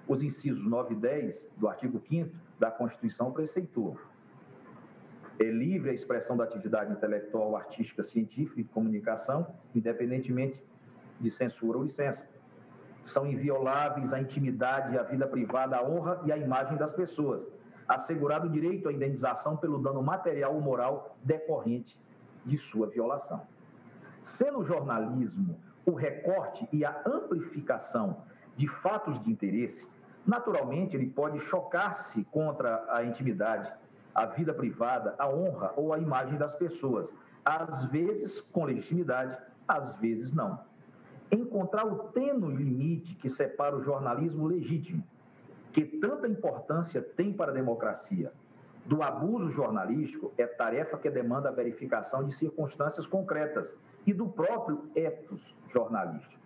S5: Os incisos 9 e 10 do artigo 5º da Constituição preceituam. É livre a expressão da atividade intelectual, artística, científica e de comunicação, independentemente de censura ou licença. São invioláveis a intimidade, a vida privada, a honra e a imagem das pessoas, assegurado o direito à indenização pelo dano material ou moral decorrente de sua violação. Sendo o jornalismo o recorte e a amplificação de fatos de interesse, naturalmente ele pode chocar-se contra a intimidade, a vida privada, a honra ou a imagem das pessoas, às vezes com legitimidade, às vezes não. Encontrar o tênue limite que separa o jornalismo legítimo, que tanta importância tem para a democracia, do abuso jornalístico é tarefa que demanda a verificação de circunstâncias concretas e do próprio ethos jornalístico.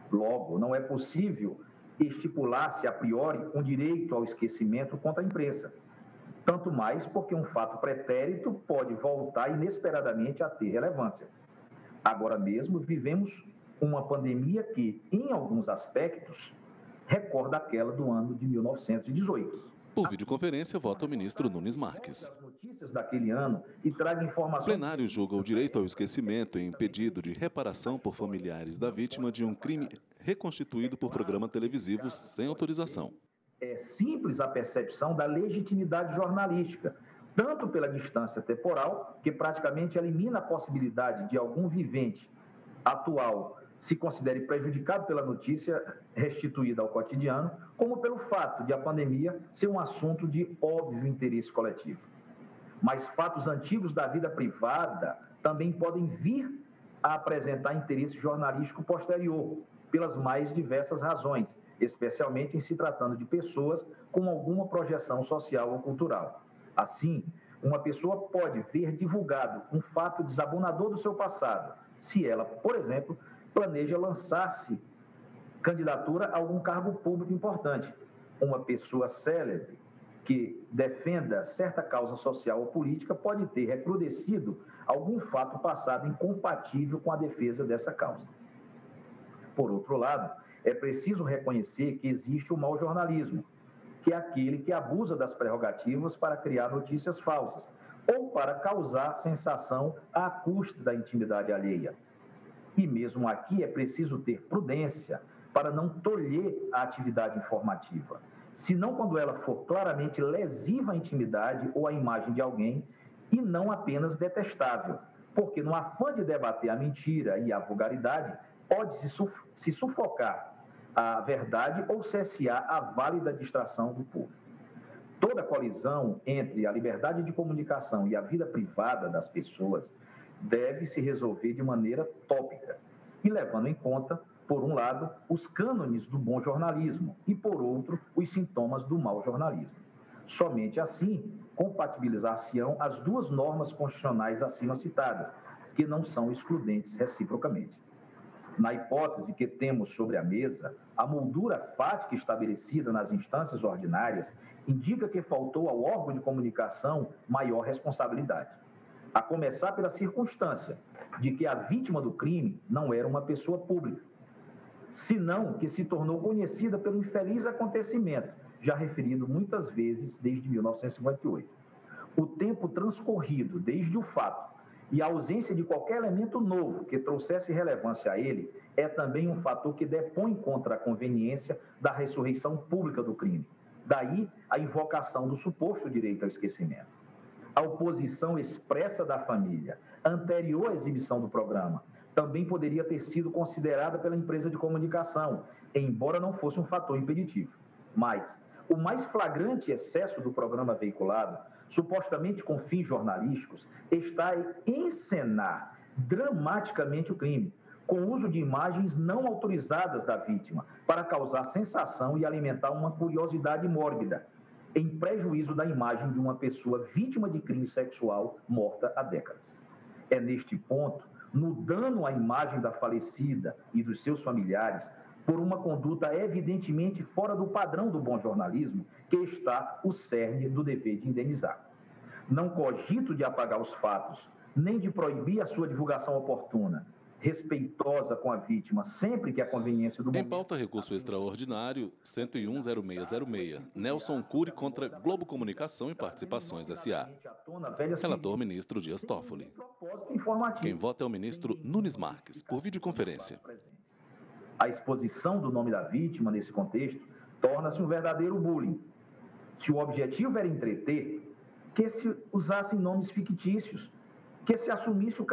S5: Logo, não é possível estipular-se a priori um direito ao esquecimento contra a imprensa, tanto mais porque um fato pretérito pode voltar inesperadamente a ter relevância. Agora mesmo vivemos uma pandemia que, em alguns aspectos, recorda aquela do ano de 1918.
S3: Por videoconferência, vota o ministro Nunes Marques.
S5: As notícias daquele ano e traga
S3: O
S5: informações...
S3: plenário julga o direito ao esquecimento em pedido de reparação por familiares da vítima de um crime reconstituído por programa televisivo sem autorização.
S5: É simples a percepção da legitimidade jornalística, tanto pela distância temporal, que praticamente elimina a possibilidade de algum vivente atual se considere prejudicado pela notícia restituída ao cotidiano, como pelo fato de a pandemia ser um assunto de óbvio interesse coletivo. Mas fatos antigos da vida privada também podem vir a apresentar interesse jornalístico posterior, pelas mais diversas razões, especialmente em se tratando de pessoas com alguma projeção social ou cultural. Assim, uma pessoa pode ver divulgado um fato desabonador do seu passado, se ela, por exemplo, planeja lançar-se candidatura a algum cargo público importante. Uma pessoa célebre que defenda certa causa social ou política pode ter recrudescido algum fato passado incompatível com a defesa dessa causa. Por outro lado, é preciso reconhecer que existe o mau jornalismo, que é aquele que abusa das prerrogativas para criar notícias falsas ou para causar sensação à custa da intimidade alheia. E mesmo aqui é preciso ter prudência para não tolher a atividade informativa, senão quando ela for claramente lesiva à intimidade ou à imagem de alguém e não apenas detestável, porque no afã de debater a mentira e a vulgaridade, pode-se se sufocar a verdade ou cessear a válida distração do público. Toda colisão entre a liberdade de comunicação e a vida privada das pessoas deve se resolver de maneira tópica e levando em conta, por um lado, os cânones do bom jornalismo e, por outro, os sintomas do mau jornalismo. Somente assim compatibilizar-se-ão as duas normas constitucionais acima citadas, que não são excludentes reciprocamente. Na hipótese que temos sobre a mesa, a moldura fática estabelecida nas instâncias ordinárias indica que faltou ao órgão de comunicação maior responsabilidade, a começar pela circunstância de que a vítima do crime não era uma pessoa pública, senão que se tornou conhecida pelo infeliz acontecimento, já referido muitas vezes desde 1958. O tempo transcorrido desde o fato e a ausência de qualquer elemento novo que trouxesse relevância a ele é também um fator que depõe contra a conveniência da ressurreição pública do crime. Daí a invocação do suposto direito ao esquecimento. A oposição expressa da família, anterior à exibição do programa, também poderia ter sido considerada pela empresa de comunicação, embora não fosse um fator impeditivo. Mas O mais flagrante excesso do programa veiculado, supostamente com fins jornalísticos, está em encenar dramaticamente o crime, com o uso de imagens não autorizadas da vítima, para causar sensação e alimentar uma curiosidade mórbida, em prejuízo da imagem de uma pessoa vítima de crime sexual morta há décadas. É neste ponto, no dano à imagem da falecida e dos seus familiares, por uma conduta evidentemente fora do padrão do bom jornalismo, que está o cerne do dever de indenizar. Não cogito de apagar os fatos, nem de proibir a sua divulgação oportuna, respeitosa com a vítima, sempre que a conveniência do
S3: Em
S5: momento...
S3: pauta, recurso extraordinário 101-0606. Nelson Cury contra Globo Comunicação e Participações S.A. Relator, ministro Dias Toffoli. Quem vota é o ministro Nunes Marques, por videoconferência.
S5: A exposição do nome da vítima nesse contexto torna-se um verdadeiro bullying. Se o objetivo era entreter, que se usassem nomes fictícios, que se assumisse o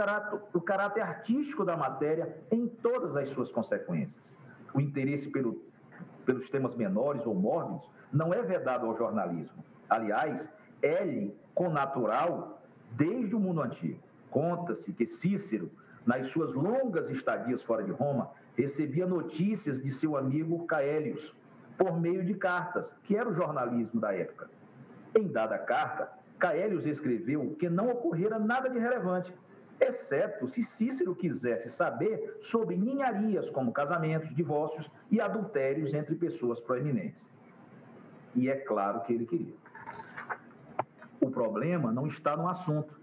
S5: caráter artístico da matéria em todas as suas consequências. O interesse pelos temas menores ou mórbidos não é vedado ao jornalismo. Aliás, é-lhe connatural desde o mundo antigo. Conta-se que Cícero, nas suas longas estadias fora de Roma, recebia notícias de seu amigo Caelius, por meio de cartas, que era o jornalismo da época. Em dada carta, Caelius escreveu que não ocorrera nada de relevante, exceto se Cícero quisesse saber sobre ninharias como casamentos, divórcios e adultérios entre pessoas proeminentes. E é claro que ele queria. O problema não está no assunto,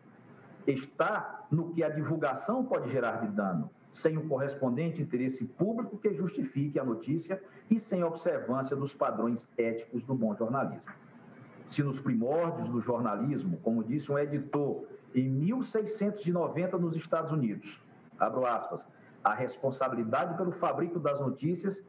S5: está no que a divulgação pode gerar de dano, sem o correspondente interesse público que justifique a notícia e sem observância dos padrões éticos do bom jornalismo. Se nos primórdios do jornalismo, como disse um editor em 1690 nos Estados Unidos, abro aspas, a responsabilidade pelo fabrico das notícias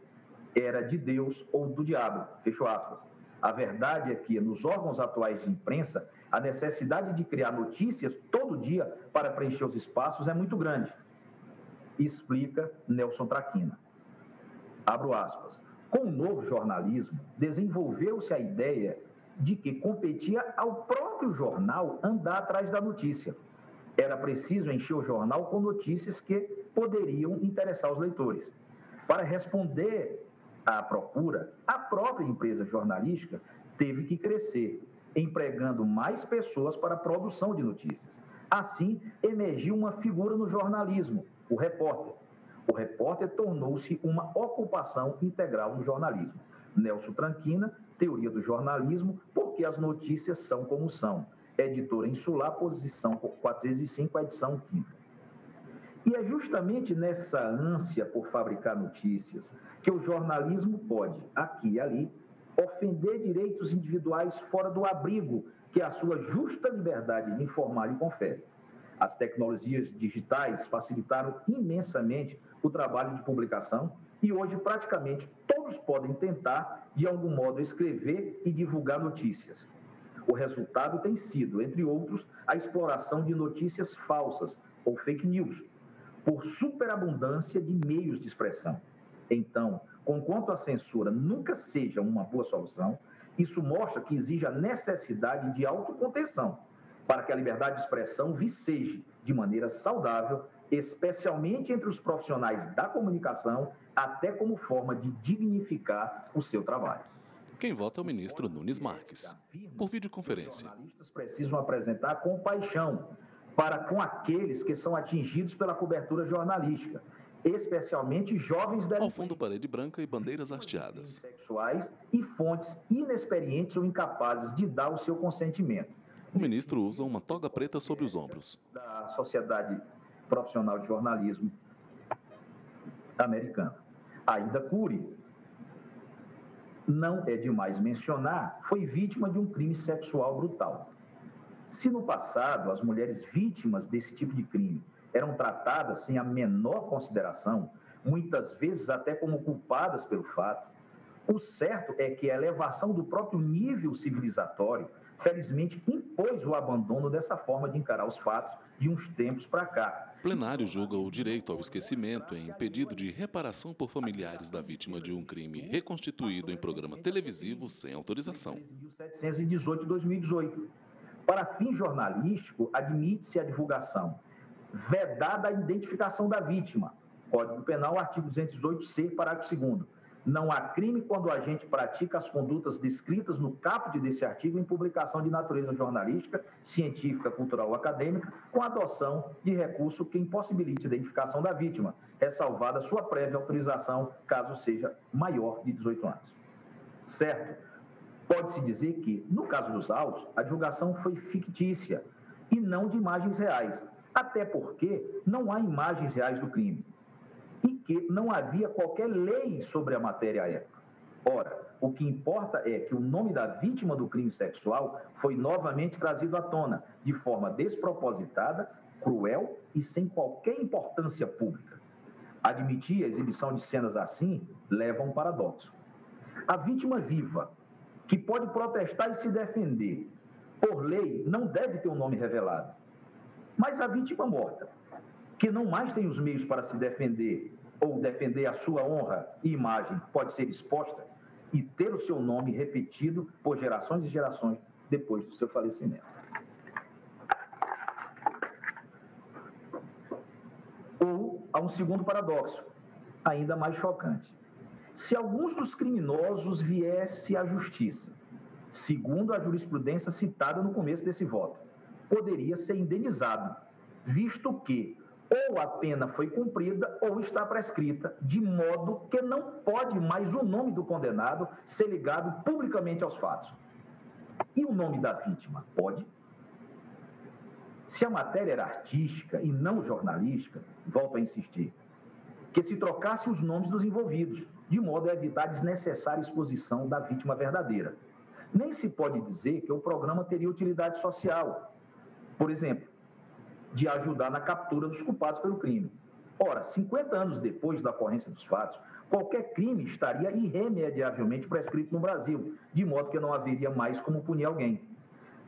S5: era de Deus ou do diabo, fecho aspas. A verdade é que, nos órgãos atuais de imprensa, a necessidade de criar notícias todo dia para preencher os espaços é muito grande, explica Nelson Traquina. Abro aspas. Com o novo jornalismo, desenvolveu-se a ideia de que competia ao próprio jornal andar atrás da notícia. Era preciso encher o jornal com notícias que poderiam interessar os leitores. Para responder à procura, a própria empresa jornalística teve que crescer, empregando mais pessoas para a produção de notícias. Assim, emergiu uma figura no jornalismo, o repórter. O repórter tornou-se uma ocupação integral no jornalismo. Nelson Traquina, Teoria do Jornalismo, porque as notícias são como são. Editora Insular, posição 405, edição 5ª. E é justamente nessa ânsia por fabricar notícias que o jornalismo pode, aqui e ali, ofender direitos individuais fora do abrigo que a sua justa liberdade de informar lhe confere. As tecnologias digitais facilitaram imensamente o trabalho de publicação e hoje praticamente todos podem tentar, de algum modo, escrever e divulgar notícias. O resultado tem sido, entre outros, a exploração de notícias falsas ou fake news, por superabundância de meios de expressão. Então, conquanto a censura nunca seja uma boa solução, isso mostra que exige a necessidade de autocontenção, para que a liberdade de expressão viceje de maneira saudável, especialmente entre os profissionais da comunicação, até como forma de dignificar o seu trabalho.
S3: Quem vota é o ministro Nunes Marques, por videoconferência.
S5: Os jornalistas precisam apresentar compaixão para com aqueles que são atingidos pela cobertura jornalística, especialmente jovens
S3: Ao fundo, parede branca e bandeiras hasteadas.
S5: Sexuais e fontes inexperientes ou incapazes de dar o seu consentimento.
S3: O ministro usa uma toga preta sobre os ombros.
S5: Da Sociedade Profissional de Jornalismo americana. Aida Cury, não é demais mencionar, foi vítima de um crime sexual brutal. Se no passado as mulheres vítimas desse tipo de crime eram tratadas sem a menor consideração, muitas vezes até como culpadas pelo fato, o certo é que a elevação do próprio nível civilizatório felizmente, impôs o abandono dessa forma de encarar os fatos de uns tempos para cá.
S3: O plenário julga o direito ao esquecimento em pedido de reparação por familiares da vítima de um crime reconstituído em programa televisivo sem autorização.
S5: 718 de 2018. Para fim jornalístico, admite-se a divulgação, vedada a identificação da vítima. Código Penal, artigo 218-C, parágrafo 2º. Não há crime quando o agente pratica as condutas descritas no caput desse artigo em publicação de natureza jornalística, científica, cultural ou acadêmica, com a adoção de recurso que impossibilite a identificação da vítima, ressalvada sua prévia autorização, caso seja maior de 18 anos. Certo? Pode-se dizer que, no caso dos autos, a divulgação foi fictícia e não de imagens reais, até porque não há imagens reais do crime e que não havia qualquer lei sobre a matéria à época. Ora, o que importa é que o nome da vítima do crime sexual foi novamente trazido à tona, de forma despropositada, cruel e sem qualquer importância pública. Admitir a exibição de cenas assim leva a um paradoxo. A vítima viva, que pode protestar e se defender, por lei, não deve ter o nome revelado. Mas a vítima morta, que não mais tem os meios para se defender ou defender a sua honra e imagem, pode ser exposta e ter o seu nome repetido por gerações e gerações depois do seu falecimento. Ou há um segundo paradoxo, ainda mais chocante. Se alguns dos criminosos viesse à justiça, segundo a jurisprudência citada no começo desse voto, poderia ser indenizado, visto que ou a pena foi cumprida ou está prescrita, de modo que não pode mais o nome do condenado ser ligado publicamente aos fatos. E o nome da vítima? Pode? Se a matéria era artística e não jornalística, volto a insistir, que se trocasse os nomes dos envolvidos, de modo a evitar a desnecessária exposição da vítima verdadeira. Nem se pode dizer que o programa teria utilidade social. Por exemplo, de ajudar na captura dos culpados pelo crime. Ora, 50 anos depois da ocorrência dos fatos, qualquer crime estaria irremediavelmente prescrito no Brasil, de modo que não haveria mais como punir alguém.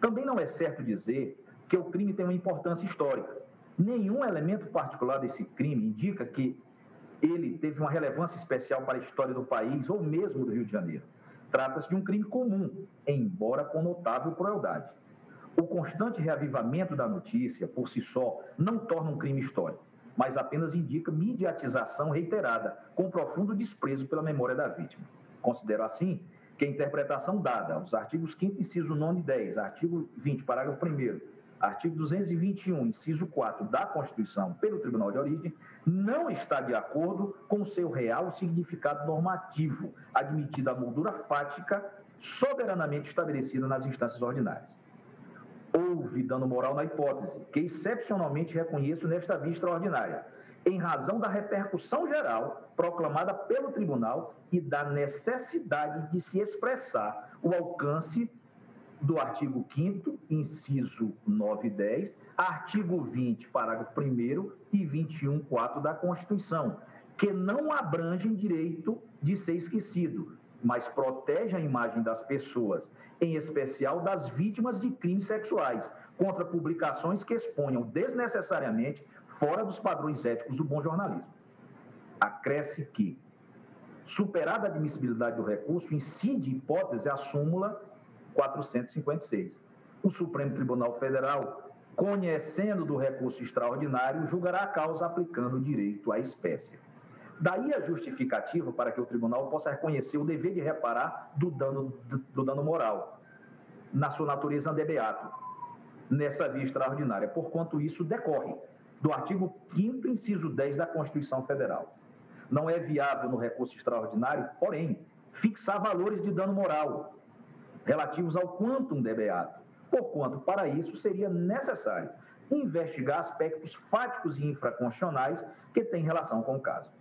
S5: Também não é certo dizer que o crime tem uma importância histórica. Nenhum elemento particular desse crime indica que ele teve uma relevância especial para a história do país ou mesmo do Rio de Janeiro. Trata-se de um crime comum, embora com notável crueldade. O constante reavivamento da notícia, por si só, não torna um crime histórico, mas apenas indica mediatização reiterada, com profundo desprezo pela memória da vítima. Considero assim que a interpretação dada aos artigos 5º, inciso 9 e 10, artigo 20, parágrafo 1º, artigo 221, inciso 4 da Constituição pelo Tribunal de Origem, não está de acordo com o seu real significado normativo, admitida a moldura fática soberanamente estabelecida nas instâncias ordinárias. Houve dano moral na hipótese, que excepcionalmente reconheço nesta via extraordinária, em razão da repercussão geral proclamada pelo tribunal e da necessidade de se expressar o alcance do artigo 5º, inciso 9 e 10, artigo 20, parágrafo 1º e 21, 4 da Constituição, que não abrangem direito de ser esquecido, mas protege a imagem das pessoas, em especial das vítimas de crimes sexuais, contra publicações que exponham desnecessariamente fora dos padrões éticos do bom jornalismo. Acresce que, superada a admissibilidade do recurso, incide hipótese a súmula 456. O Supremo Tribunal Federal, conhecendo do recurso extraordinário, julgará a causa aplicando o direito à espécie. Daí a justificativa para que o tribunal possa reconhecer o dever de reparar do dano moral, na sua natureza andebeato, nessa via extraordinária, porquanto isso decorre do artigo 5º, inciso 10 da Constituição Federal. Não é viável no recurso extraordinário, porém, fixar valores de dano moral relativos ao quantum debeato, porquanto, para isso, seria necessário investigar aspectos fáticos e infraconstitucionais que têm relação com o caso.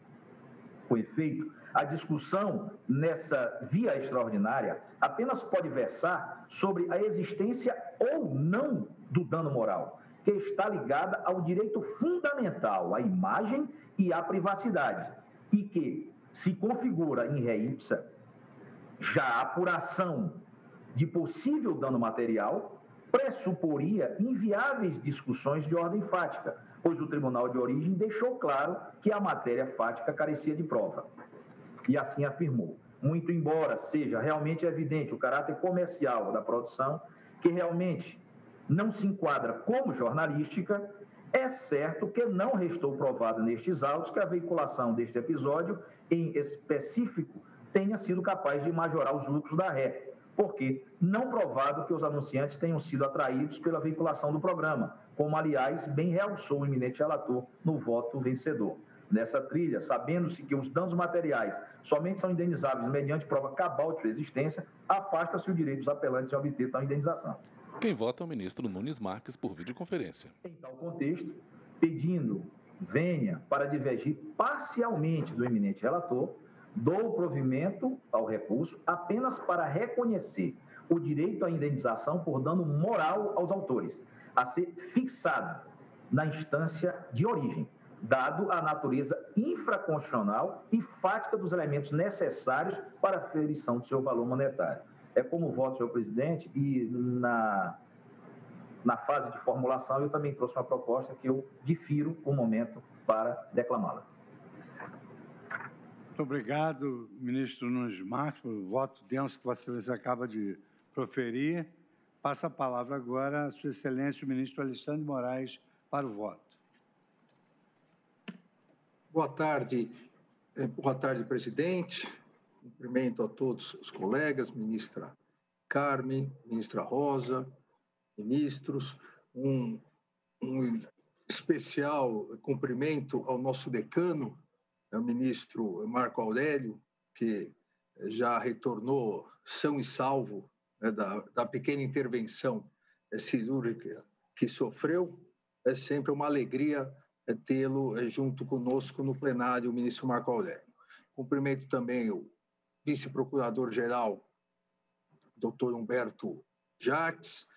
S5: Com efeito, a discussão nessa via extraordinária apenas pode versar sobre a existência ou não do dano moral, que está ligada ao direito fundamental à imagem e à privacidade, e que se configura em ré ipsa já a apuração de possível dano material pressuporia inviáveis discussões de ordem fática, pois o Tribunal de Origem deixou claro que a matéria fática carecia de prova. E assim afirmou: muito embora seja realmente evidente o caráter comercial da produção, que realmente não se enquadra como jornalística, é certo que não restou provado nestes autos que a veiculação deste episódio, em específico, tenha sido capaz de majorar os lucros da ré, porque não provado que os anunciantes tenham sido atraídos pela veiculação do programa, como, aliás, bem realçou o eminente relator no voto vencedor. Nessa trilha, sabendo-se que os danos materiais somente são indenizáveis mediante prova cabal de sua existência, afasta-se o direito dos apelantes de obter tal indenização.
S3: Quem vota é o ministro Nunes Marques por videoconferência.
S5: Em tal contexto, pedindo venha para divergir parcialmente do eminente relator, dou provimento ao recurso apenas para reconhecer o direito à indenização por dano moral aos autores, a ser fixado na instância de origem, dado a natureza infraconstitucional e fática dos elementos necessários para a aferição do seu valor monetário. É como voto, senhor presidente, e na fase de formulação eu também trouxe uma proposta que eu difiro um momento para declamá-la.
S2: Muito obrigado, ministro Nunes Marques, pelo voto denso que Vossa Excelência acaba de proferir. Passa a palavra agora a Sua Excelência, o ministro Alexandre de Moraes, para o voto.
S6: Boa tarde, presidente. Cumprimento a todos os colegas, ministra Carmen, ministra Rosa, ministros. Um especial cumprimento ao nosso decano, o ministro Marco Aurélio, que já retornou são e salvo, né, da pequena intervenção cirúrgica que sofreu. É sempre uma alegria tê-lo junto conosco no plenário, o ministro Marco Aurélio. Cumprimento também o vice-procurador-geral, doutor Humberto Jacques,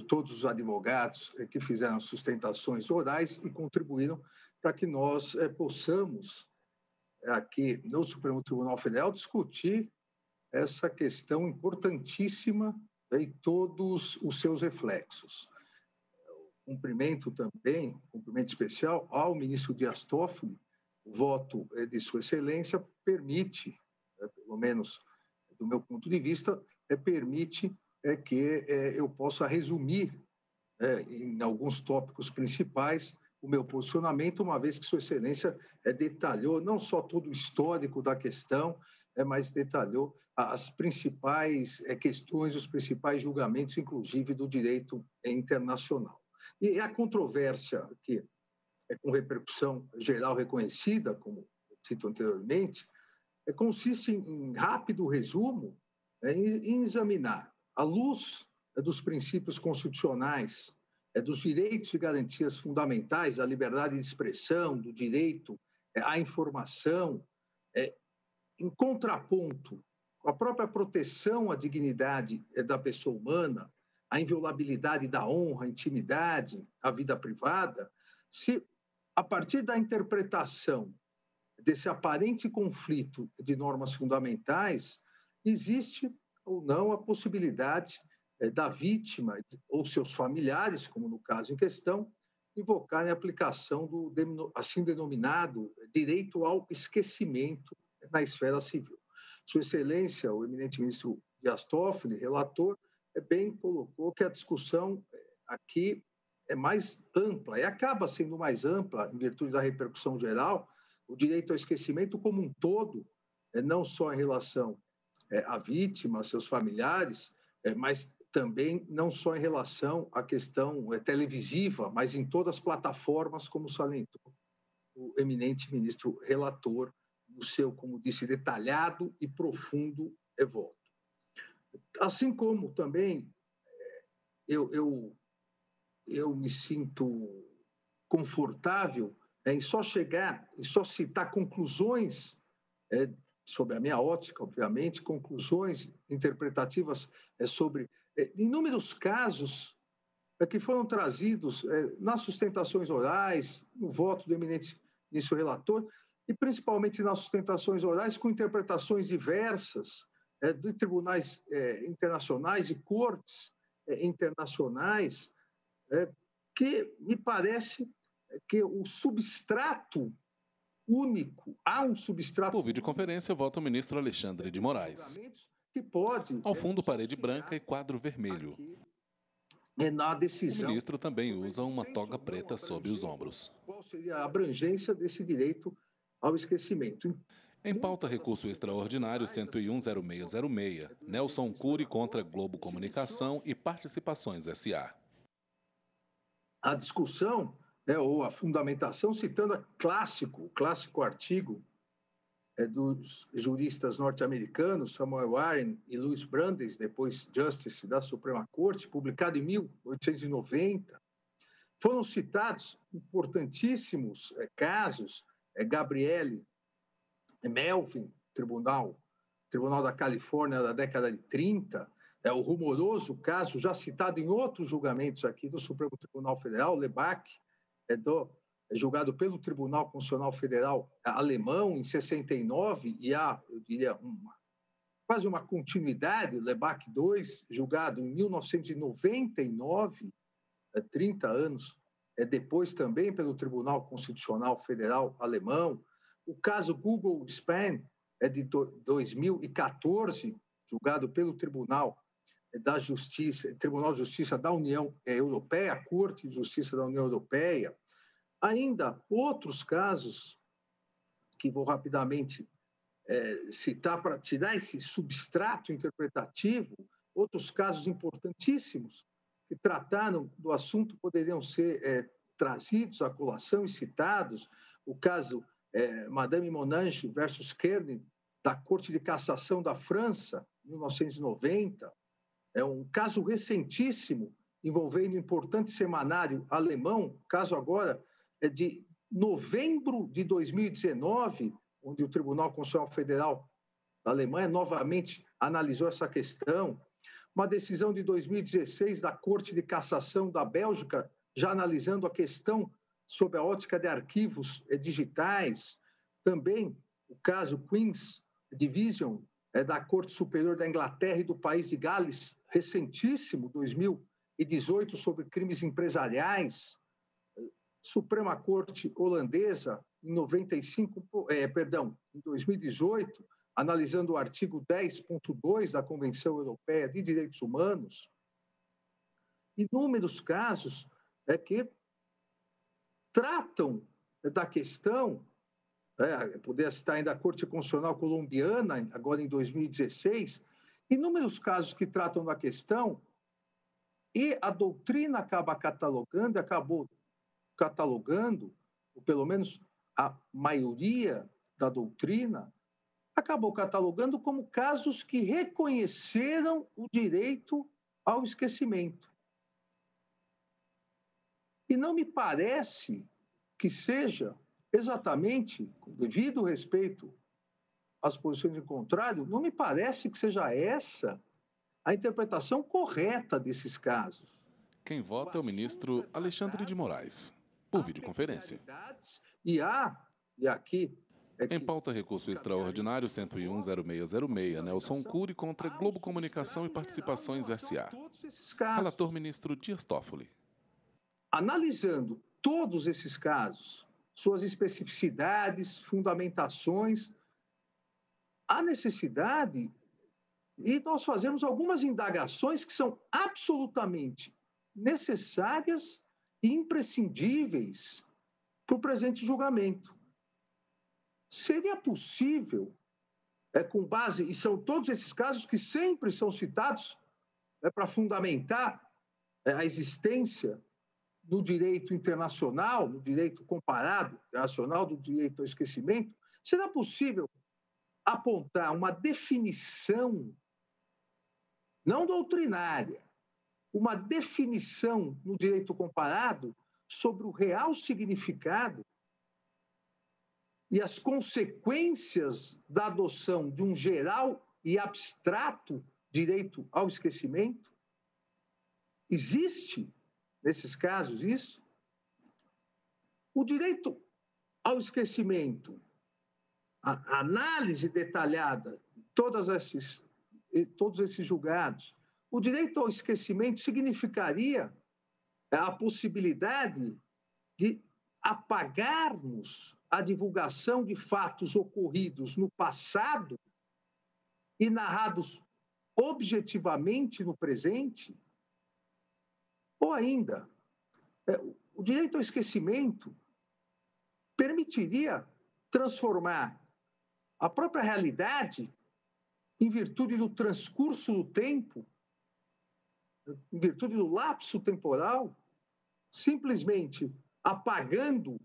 S6: todos os advogados que fizeram sustentações orais e contribuíram para que nós possamos, aqui no Supremo Tribunal Federal, discutir essa questão importantíssima e todos os seus reflexos. Cumprimento também, cumprimento especial ao ministro Dias Toffoli. O voto de Sua Excelência permite, pelo menos do meu ponto de vista, permite que eu possa resumir em alguns tópicos principais o meu posicionamento, uma vez que Sua Excelência detalhou não só todo o histórico da questão, mas detalhou as principais questões, os principais julgamentos, inclusive do direito internacional. E a controvérsia que é com repercussão geral reconhecida, como cito anteriormente, consiste em rápido resumo em examinar, à luz dos princípios constitucionais, dos direitos e garantias fundamentais, da liberdade de expressão, do direito à informação, em contraponto com a própria proteção à dignidade da pessoa humana, a inviolabilidade da honra, a intimidade, a vida privada, se, a partir da interpretação desse aparente conflito de normas fundamentais, existe ou não a possibilidade da vítima ou seus familiares, como no caso em questão, invocarem a aplicação do assim denominado direito ao esquecimento na esfera civil. Sua Excelência, o eminente ministro Dias Toffoli, relator, bem colocou que a discussão aqui é mais ampla, e acaba sendo mais ampla em virtude da repercussão geral, o direito ao esquecimento como um todo, não só em relação à vítima, a seus familiares, mas também não só em relação à questão televisiva, mas em todas as plataformas, como salientou o eminente ministro relator, no seu, como disse, detalhado e profundo voto. Assim como também eu me sinto confortável em só chegar e só citar conclusões, sobre a minha ótica, obviamente, conclusões interpretativas sobre inúmeros casos que foram trazidos nas sustentações orais, no voto do eminente ministro relator, e principalmente nas sustentações orais com interpretações diversas de tribunais internacionais e cortes internacionais, que me parece que o substrato único, há um substrato...
S3: Por videoconferência, vota o ministro Alexandre de Moraes.
S6: Que pode,
S3: ao fundo, parede branca e quadro vermelho.
S6: Na decisão,
S3: o ministro também usa uma toga preta sob os ombros.
S6: Qual seria a abrangência desse direito ao esquecimento?
S3: Em pauta, recurso extraordinário 1010606, Nelson Cury contra Globo Comunicação e Participações S.A.
S6: A discussão, ou a fundamentação, citando o clássico artigo dos juristas norte-americanos Samuel Warren e Louis Brandeis, depois Justice da Suprema Corte, publicado em 1890, foram citados importantíssimos casos, Gabriele Melvin, Tribunal da Califórnia da década de 30, o rumoroso caso já citado em outros julgamentos aqui do Supremo Tribunal Federal, Lebach, julgado pelo Tribunal Constitucional Federal alemão em 69, e há, eu diria, quase uma continuidade, Lebach II, julgado em 1999, 30 anos depois também pelo Tribunal Constitucional Federal alemão. O caso Google Spam de 2014, julgado pelo Tribunal de Justiça da União Europeia, a Corte de Justiça da União Europeia. Ainda outros casos que vou rapidamente citar para tirar esse substrato interpretativo, outros casos importantíssimos que trataram do assunto poderiam ser trazidos à colação e citados. O caso Madame Monange versus Kearney, da Corte de Cassação da França, 1990, é um caso recentíssimo envolvendo um importante semanário alemão, caso agora de novembro de 2019, onde o Tribunal Constitucional Federal da Alemanha novamente analisou essa questão. Uma decisão de 2016 da Corte de Cassação da Bélgica, já analisando a questão sob a ótica de arquivos digitais. Também o caso Queen's Division, da Corte Superior da Inglaterra e do País de Gales, recentíssimo, 2018, sobre crimes empresariais. Suprema Corte holandesa, em 2018, analisando o artigo 10.2 da Convenção Europeia de Direitos Humanos. Inúmeros casos que tratam da questão, poderia citar ainda a Corte Constitucional Colombiana, agora em 2016, inúmeros casos que tratam da questão, e a doutrina acabou catalogando, ou pelo menos a maioria da doutrina, acabou catalogando como casos que reconheceram o direito ao esquecimento. E não me parece que seja exatamente, com devido respeito às posições em contrário, não me parece que seja essa a interpretação correta desses casos.
S3: Quem vota é o ministro Alexandre de Moraes, por videoconferência.
S6: E aqui...
S3: Em pauta, recurso extraordinário 1010606, Nelson Cury contra Globo Comunicação e Participações S.A. Relator, ministro Dias Toffoli.
S6: Analisando todos esses casos, suas especificidades, fundamentações, há necessidade e nós fazemos algumas indagações que são absolutamente necessárias e imprescindíveis para o presente julgamento. Seria possível, com base, e são todos esses casos que sempre são citados para fundamentar a existência do direito internacional, do direito comparado internacional, do direito ao esquecimento, será possível apontar uma definição, não doutrinária, uma definição no direito comparado sobre o real significado e as consequências da adoção de um geral e abstrato direito ao esquecimento? Existe, nesses casos, isso? O direito ao esquecimento, a análise detalhada de todos esses todos esses julgados. O direito ao esquecimento significaria a possibilidade de apagarmos a divulgação de fatos ocorridos no passado e narrados objetivamente no presente, ou ainda, o direito ao esquecimento permitiria transformar a própria realidade em virtude do transcurso do tempo, em virtude do lapso temporal, simplesmente apagando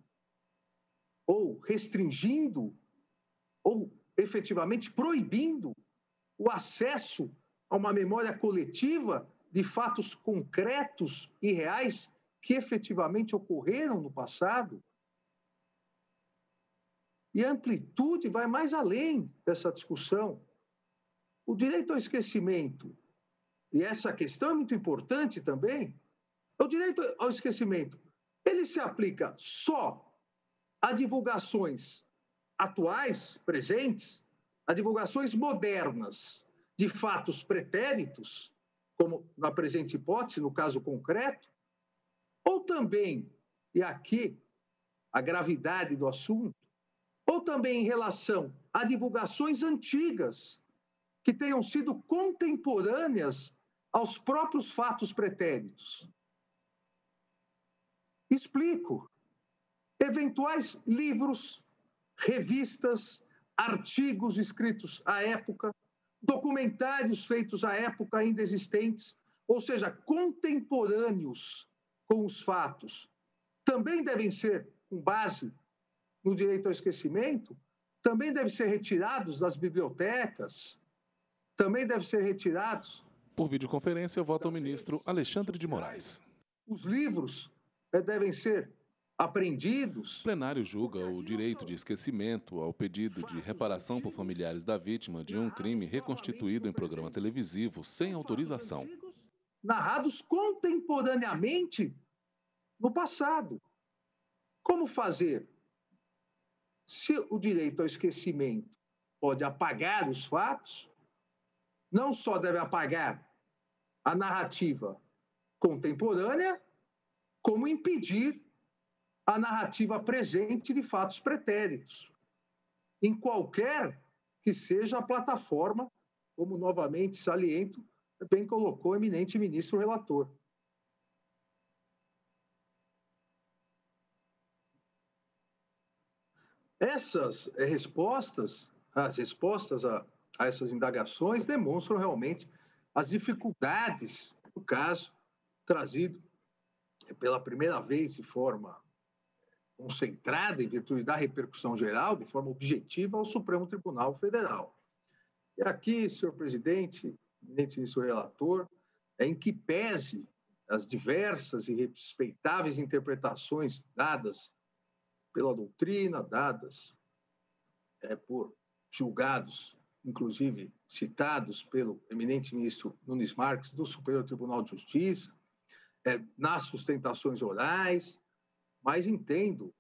S6: ou restringindo ou efetivamente proibindo o acesso a uma memória coletiva de fatos concretos e reais que efetivamente ocorreram no passado. E a amplitude vai mais além dessa discussão. O direito ao esquecimento, e essa questão é muito importante também, o direito ao esquecimento, ele se aplica só a divulgações atuais, presentes, a divulgações modernas de fatos pretéritos, como na presente hipótese, no caso concreto, ou também, e aqui a gravidade do assunto, ou também em relação a divulgações antigas que tenham sido contemporâneas aos próprios fatos pretéritos. Explico. Eventuais livros, revistas, artigos escritos à época, documentários feitos à época ainda existentes, ou seja, contemporâneos com os fatos, também devem ser, com base no direito ao esquecimento, também devem ser retirados das bibliotecas, também devem ser retirados.
S3: Por videoconferência, vota o ministro Alexandre de Moraes.
S6: Os livros devem ser apreendidos.
S3: O plenário julga o direito de esquecimento ao pedido de reparação por familiares da vítima de um crime reconstituído em programa televisivo sem autorização.
S6: Narrados contemporaneamente no passado. Como fazer? Se o direito ao esquecimento pode apagar os fatos, não só deve apagar a narrativa contemporânea, como impedir a narrativa presente de fatos pretéritos, em qualquer que seja a plataforma, como novamente saliento, bem colocou o eminente ministro relator. Essas respostas, as respostas a essas indagações demonstram realmente as dificuldades do caso trazido pela primeira vez de forma concentrada, em virtude da repercussão geral, de forma objetiva, ao Supremo Tribunal Federal. E aqui, senhor presidente, eminente ministro relator, em que pese as diversas e respeitáveis interpretações dadas pela doutrina, dadas por julgados, inclusive citados pelo eminente ministro Nunes Marques, do Superior Tribunal de Justiça, nas sustentações orais, mas entendo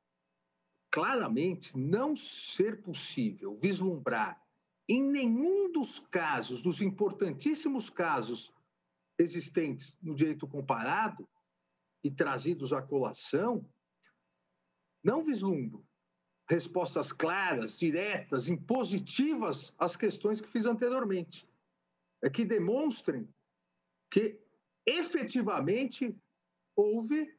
S6: claramente não ser possível vislumbrar em nenhum dos casos, dos importantíssimos casos existentes no direito comparado e trazidos à colação, não vislumbro respostas claras, diretas, impositivas às questões que fiz anteriormente, que demonstrem que efetivamente houve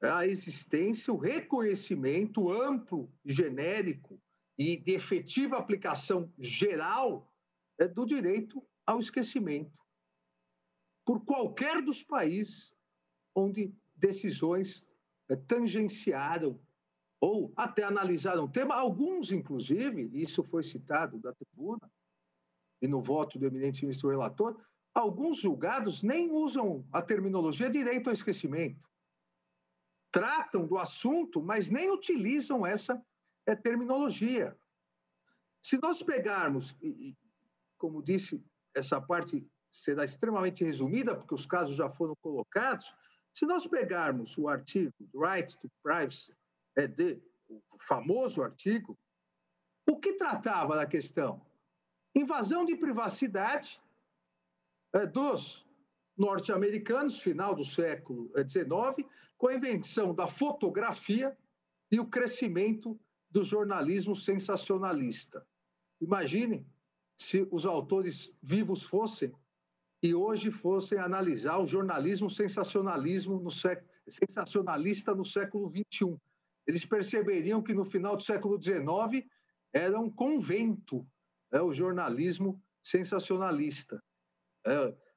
S6: a existência, o reconhecimento amplo, genérico e de efetiva aplicação geral do direito ao esquecimento por qualquer dos países onde decisões tangenciaram ou até analisaram o tema, alguns, inclusive, isso foi citado da tribuna e no voto do eminente ministro relator, alguns julgados nem usam a terminologia direito ao esquecimento. Tratam do assunto, mas nem utilizam essa terminologia. Se nós pegarmos, e como disse, essa parte será extremamente resumida, porque os casos já foram colocados, se nós pegarmos o artigo Right to Privacy, o famoso artigo, o que tratava da questão? Invasão de privacidade dos norte-americanos, final do século XIX, com a invenção da fotografia e o crescimento do jornalismo sensacionalista. Imaginem se os autores vivos fossem e hoje fossem analisar o jornalismo sensacionalista no século XXI. Eles perceberiam que no final do século XIX era um convento, o jornalismo sensacionalista.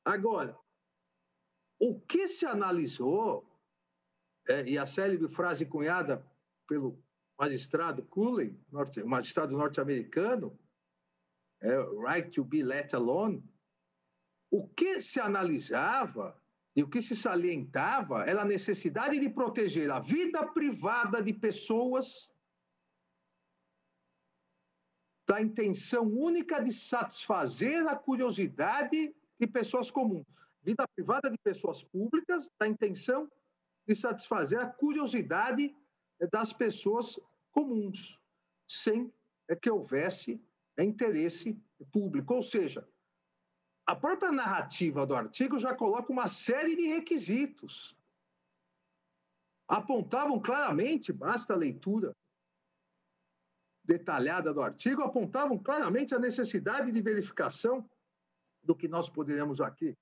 S6: Agora, o que se analisou, e a célebre frase cunhada pelo magistrado Cooley, magistrado norte-americano, right to be let alone, o que se analisava e o que se salientava era a necessidade de proteger a vida privada de pessoas da intenção única de satisfazer a curiosidade de pessoas comuns. Vida privada de pessoas públicas, da intenção de satisfazer a curiosidade das pessoas comuns, sem que houvesse interesse público. Ou seja, a própria narrativa do artigo já coloca uma série de requisitos. Apontavam claramente, basta a leitura detalhada do artigo, apontavam claramente a necessidade de verificação do que nós poderíamos aqui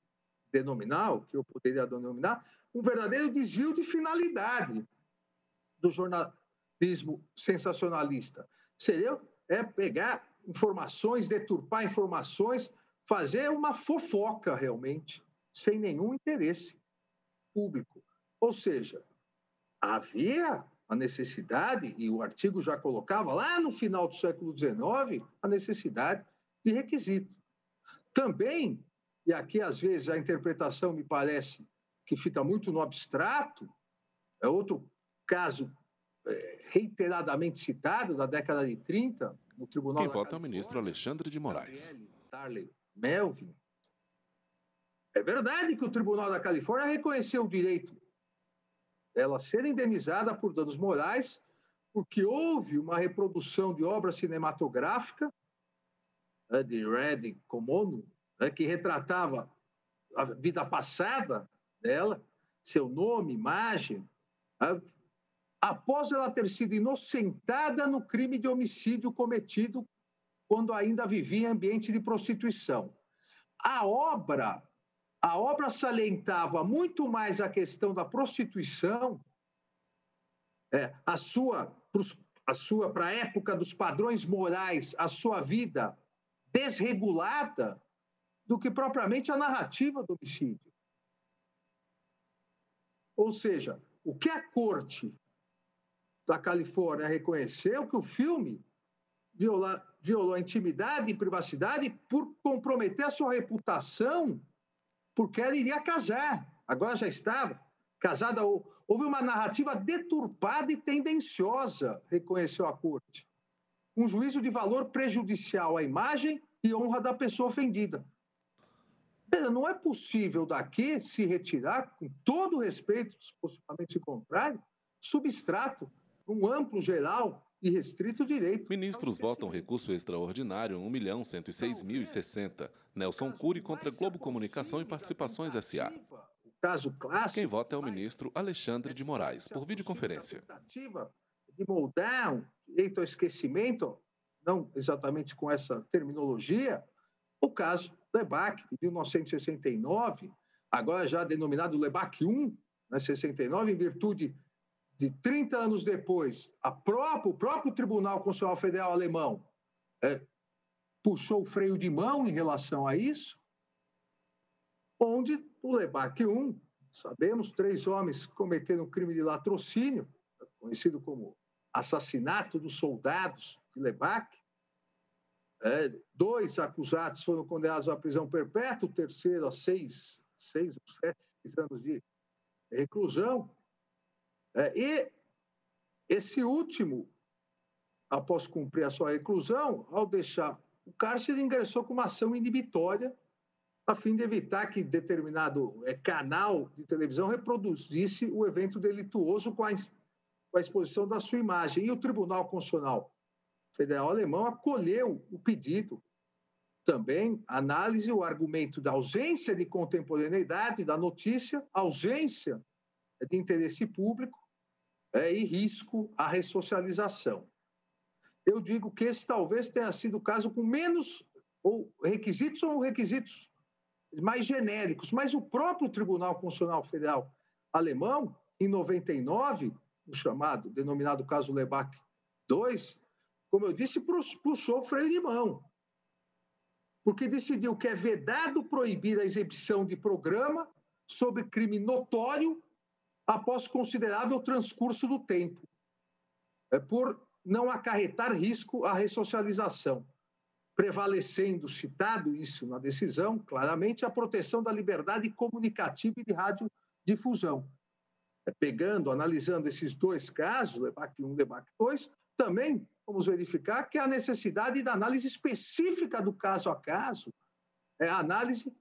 S6: denominar, o que eu poderia denominar, um verdadeiro desvio de finalidade do jornalismo sensacionalista. Seria pegar informações, deturpar informações, fazer uma fofoca realmente, sem nenhum interesse público. Ou seja, havia a necessidade, e o artigo já colocava lá no final do século XIX, a necessidade de requisito. Também, e aqui às vezes a interpretação me parece que fica muito no abstrato, é outro caso reiteradamente citado, da década de 30, no Tribunal
S3: Quem vota é o ministro Alexandre de Moraes.
S6: Melvin. É verdade que o Tribunal da Califórnia reconheceu o direito dela ser indenizada por danos morais, porque houve uma reprodução de obra cinematográfica de Red Komono, que retratava a vida passada dela, seu nome, imagem, após ela ter sido inocentada no crime de homicídio cometido quando ainda vivia em ambiente de prostituição. A obra salientava muito mais a questão da prostituição, para a época dos padrões morais, a sua vida desregulada, do que propriamente a narrativa do homicídio. Ou seja, o que a Corte da Califórnia reconheceu que o filme violou a intimidade e privacidade por comprometer a sua reputação, porque ela iria casar. Agora já estava casada. Houve uma narrativa deturpada e tendenciosa, reconheceu a Corte. Um juízo de valor prejudicial à imagem e honra da pessoa ofendida. Não é possível daqui se retirar, com todo o respeito, possivelmente contrário, substrato, um amplo, geral e restrito direito.
S3: Ministros votam recurso extraordinário 1.106.060. Nelson Cury contra Globo Comunicação e Participações S.A.
S6: O caso clássico.
S3: Quem vota é o ministro Alexandre de Moraes, por videoconferência.
S6: De moldar um direito ao esquecimento, não exatamente com essa terminologia, o caso Lebac, de 1969, agora já denominado Lebac I, 69, em virtude de 30 anos depois, o próprio Tribunal Constitucional Federal alemão puxou o freio de mão em relação a isso, onde o Lebac I, sabemos, 3 homens cometeram um crime de latrocínio, conhecido como assassinato dos soldados de Lebac. 2 acusados foram condenados à prisão perpétua, o terceiro a 6 ou 7 anos de reclusão. E esse último, após cumprir a sua reclusão, ao deixar o cárcere, ingressou com uma ação inibitória a fim de evitar que determinado canal de televisão reproduzisse o evento delituoso com a exposição da sua imagem. E o Tribunal Constitucional Federal Alemão acolheu o pedido também análise o argumento da ausência de contemporaneidade da notícia, ausência de interesse público e risco à ressocialização. Eu digo que esse talvez tenha sido o caso com menos requisitos mais genéricos, mas o próprio Tribunal Constitucional Federal alemão, em 99, o denominado caso Lebach II, como eu disse, puxou o freio de mão, porque decidiu que é vedado proibir a exibição de programa sobre crime notório após considerável transcurso do tempo, por não acarretar risco à ressocialização, prevalecendo, citado isso na decisão, claramente, a proteção da liberdade comunicativa e de radiodifusão. Analisando esses dois casos, Lebach I e Lebach II, também vamos verificar que há necessidade da análise específica do caso a caso, a análise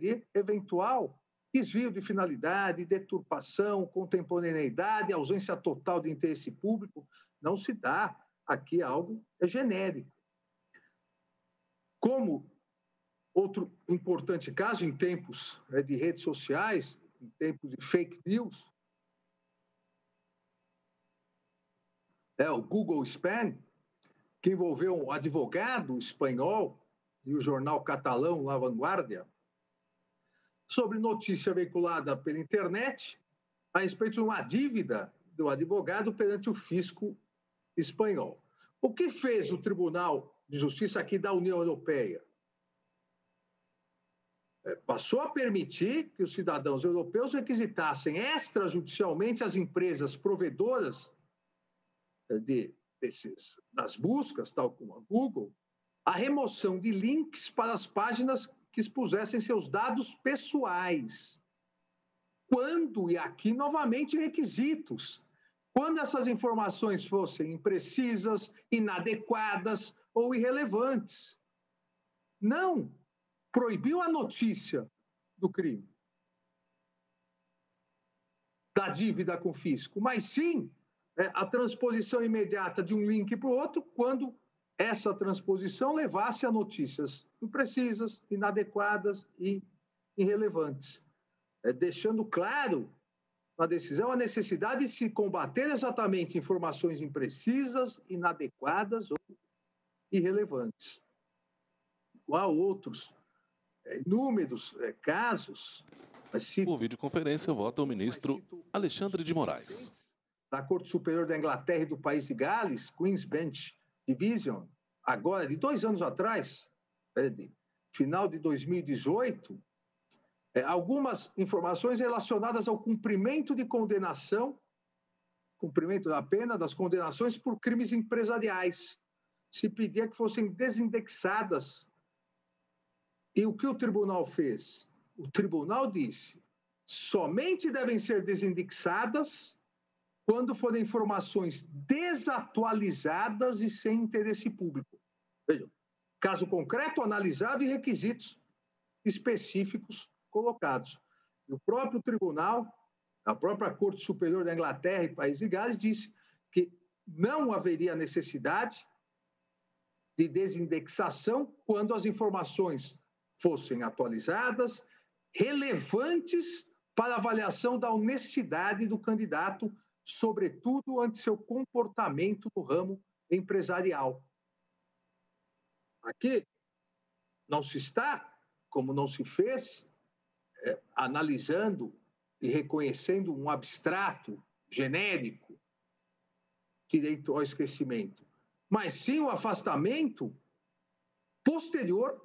S6: de eventual desvio de finalidade, deturpação, contemporaneidade, ausência total de interesse público. Não se dá aqui algo genérico. Como outro importante caso, em tempos de redes sociais, em tempos de fake news, é o Google Spam, que envolveu um advogado espanhol e o jornal catalão La Vanguardia, sobre notícia veiculada pela internet a respeito de uma dívida do advogado perante o fisco espanhol. O que fez o Tribunal de Justiça aqui da União Europeia? Passou a permitir que os cidadãos europeus requisitassem extrajudicialmente as empresas provedoras das buscas, tal como a Google, a remoção de links para as páginas que expusessem seus dados pessoais. Quando, e aqui novamente requisitos, quando essas informações fossem imprecisas, inadequadas ou irrelevantes. Não proibiu a notícia do crime, da dívida com o fisco, mas sim a transposição imediata de um link para o outro quando essa transposição levasse a notícias imprecisas, inadequadas e irrelevantes, deixando claro na decisão a necessidade de se combater exatamente informações imprecisas, inadequadas ou irrelevantes. Há outros inúmeros casos.
S3: Por videoconferência, vota o ministro Alexandre de Moraes.
S6: Da Corte Superior da Inglaterra e do País de Gales, Queen's Bench Division, agora de 2 anos atrás, final de 2018, algumas informações relacionadas ao cumprimento de condenação, cumprimento da pena, das condenações por crimes empresariais. Se pedia que fossem desindexadas. E o que o tribunal fez? O tribunal disse: somente devem ser desindexadas quando forem informações desatualizadas e sem interesse público. Vejam, caso concreto, analisado e requisitos específicos colocados. E o próprio tribunal, a própria Corte Superior da Inglaterra e País de Gales, disse que não haveria necessidade de desindexação quando as informações fossem atualizadas, relevantes para a avaliação da honestidade do candidato, sobretudo ante seu comportamento no ramo empresarial. Aqui não se está, como não se fez, analisando e reconhecendo um abstrato, genérico, direito ao esquecimento, mas sim o afastamento posterior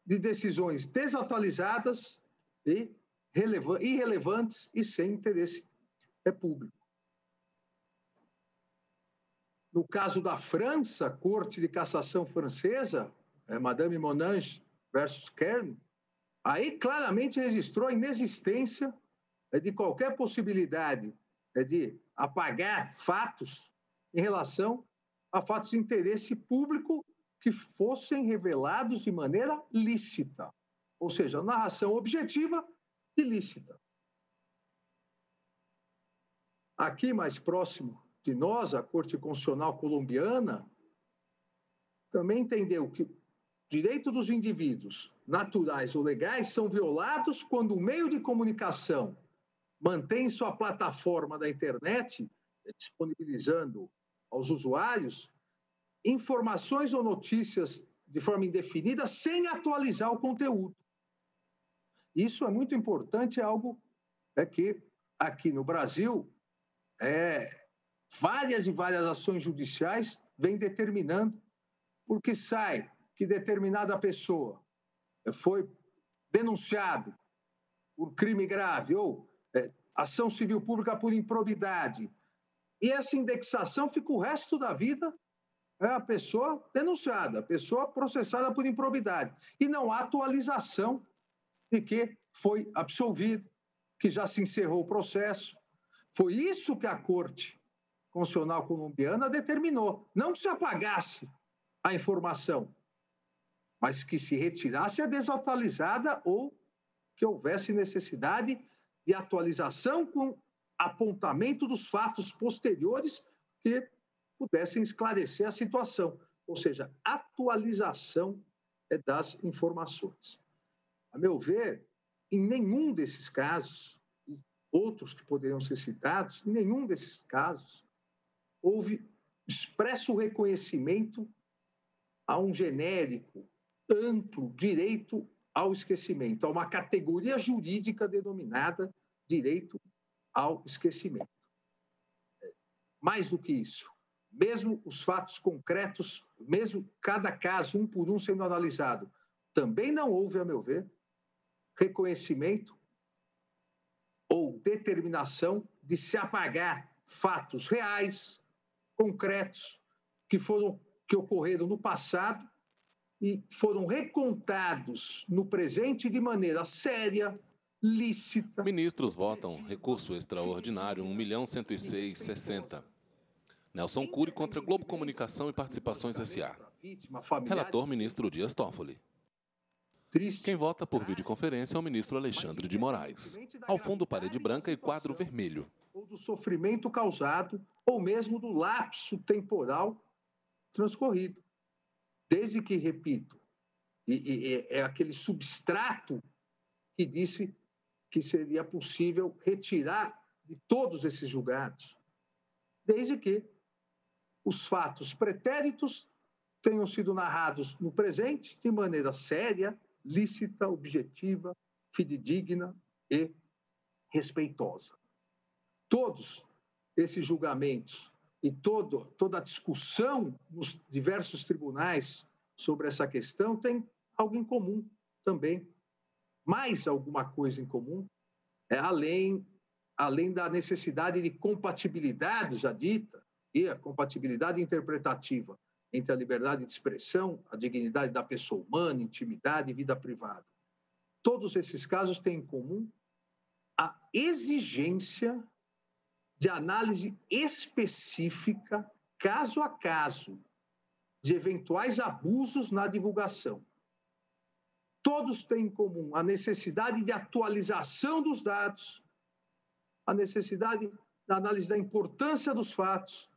S6: de decisões desatualizadas e irrelevantes e sem interesse público. No caso da França, a Corte de Cassação Francesa, Madame Monange versus Kern, aí claramente registrou a inexistência de qualquer possibilidade de apagar fatos em relação a fatos de interesse público que fossem revelados de maneira lícita, ou seja, narração objetiva e lícita. Aqui, mais próximo de nós, a Corte Constitucional Colombiana também entendeu que direitos dos indivíduos, naturais ou legais, são violados quando o meio de comunicação mantém sua plataforma da internet, disponibilizando aos usuários informações ou notícias de forma indefinida sem atualizar o conteúdo. Isso é muito importante, é algo que aqui no Brasil várias e várias ações judiciais vêm determinando, porque sai que determinada pessoa foi denunciado por crime grave ou ação civil pública por improbidade, e essa indexação fica o resto da vida a pessoa denunciada, a pessoa processada por improbidade, e não há atualização de que foi absolvido, que já se encerrou o processo. Foi isso que a Corte Constitucional colombiana determinou. Não que se apagasse a informação, mas que se retirasse a desatualizada ou que houvesse necessidade de atualização com apontamento dos fatos posteriores que pudessem esclarecer a situação. Ou seja, atualização das informações. A meu ver, em nenhum desses casos, outros que poderiam ser citados, em nenhum desses casos, houve expresso reconhecimento a um genérico, amplo direito ao esquecimento, a uma categoria jurídica denominada direito ao esquecimento. Mais do que isso, mesmo os fatos concretos, mesmo cada caso, um por um, sendo analisado, também não houve, a meu ver, reconhecimento ou determinação de se apagar fatos reais, concretos, que ocorreram no passado e foram recontados no presente de maneira séria, lícita.
S3: Ministros votam recurso extraordinário 1.106.060. Nelson Cury contra Globo Comunicação e Participações S.A. Relator, ministro Dias Toffoli. Quem vota por videoconferência é o ministro Alexandre de Moraes. Ao fundo, parede branca e quadro vermelho.
S6: Ou do sofrimento causado, ou mesmo do lapso temporal transcorrido. Desde que, repito, é aquele substrato que disse que seria possível retirar de todos esses julgados, desde que os fatos pretéritos tenham sido narrados no presente de maneira séria, lícita, objetiva, fidedigna e respeitosa. Todos esses julgamentos e toda a discussão nos diversos tribunais sobre essa questão tem algo em comum também. Mais alguma coisa em comum, além da necessidade de compatibilidade já dita, e a compatibilidade interpretativa entre a liberdade de expressão, a dignidade da pessoa humana, intimidade e vida privada. Todos esses casos têm em comum a exigência de análise específica, caso a caso, de eventuais abusos na divulgação. Todos têm em comum a necessidade de atualização dos dados, a necessidade da análise da importância dos fatos,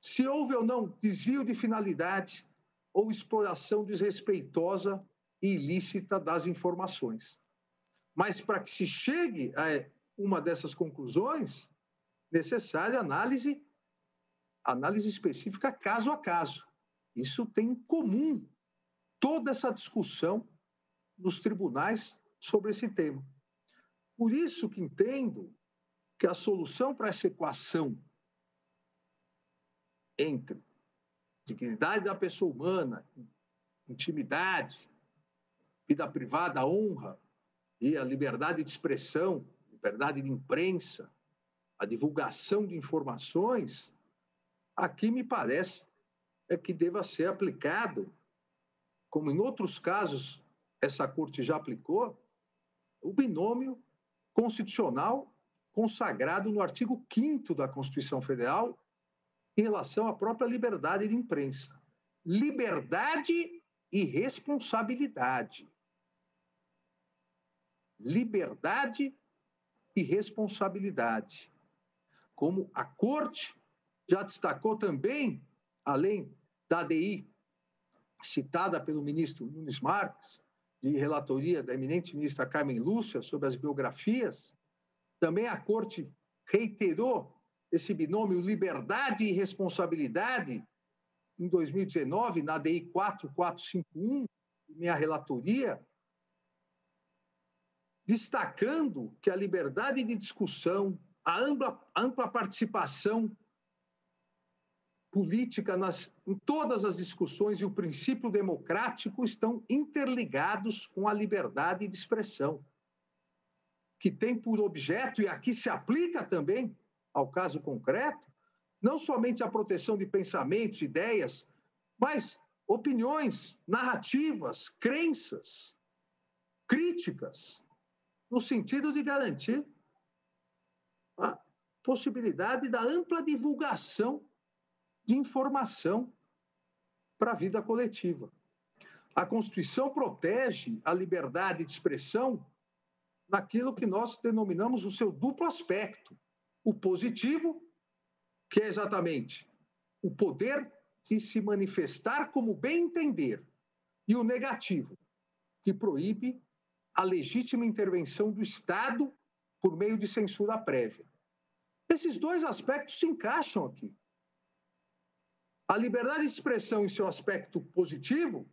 S6: se houve ou não desvio de finalidade ou exploração desrespeitosa e ilícita das informações. Mas para que se chegue a uma dessas conclusões, necessária análise específica caso a caso. Isso tem em comum toda essa discussão nos tribunais sobre esse tema. Por isso que entendo que a solução para essa equação entre dignidade da pessoa humana, intimidade, vida privada, honra e a liberdade de expressão, liberdade de imprensa, a divulgação de informações, aqui me parece que deva ser aplicado, como em outros casos essa Corte já aplicou, o binômio constitucional consagrado no artigo 5º da Constituição Federal em relação à própria liberdade de imprensa. Liberdade e responsabilidade. Liberdade e responsabilidade. Como a Corte já destacou também, além da ADI citada pelo ministro Nunes Marques, de relatoria da eminente ministra Carmen Lúcia sobre as biografias, também a Corte reiterou esse binômio liberdade e responsabilidade em 2019, na DI 4451, minha relatoria, destacando que a liberdade de discussão, a ampla participação política em todas as discussões e o princípio democrático estão interligados com a liberdade de expressão, que tem por objeto, e aqui se aplica também ao caso concreto, não somente a proteção de pensamentos, ideias, mas opiniões, narrativas, crenças, críticas, no sentido de garantir a possibilidade da ampla divulgação de informação para a vida coletiva. A Constituição protege a liberdade de expressão naquilo que nós denominamos o seu duplo aspecto. O positivo, que é exatamente o poder de se manifestar como bem entender, e o negativo, que proíbe a legítima intervenção do Estado por meio de censura prévia. Esses dois aspectos se encaixam aqui. A liberdade de expressão, em seu aspecto positivo,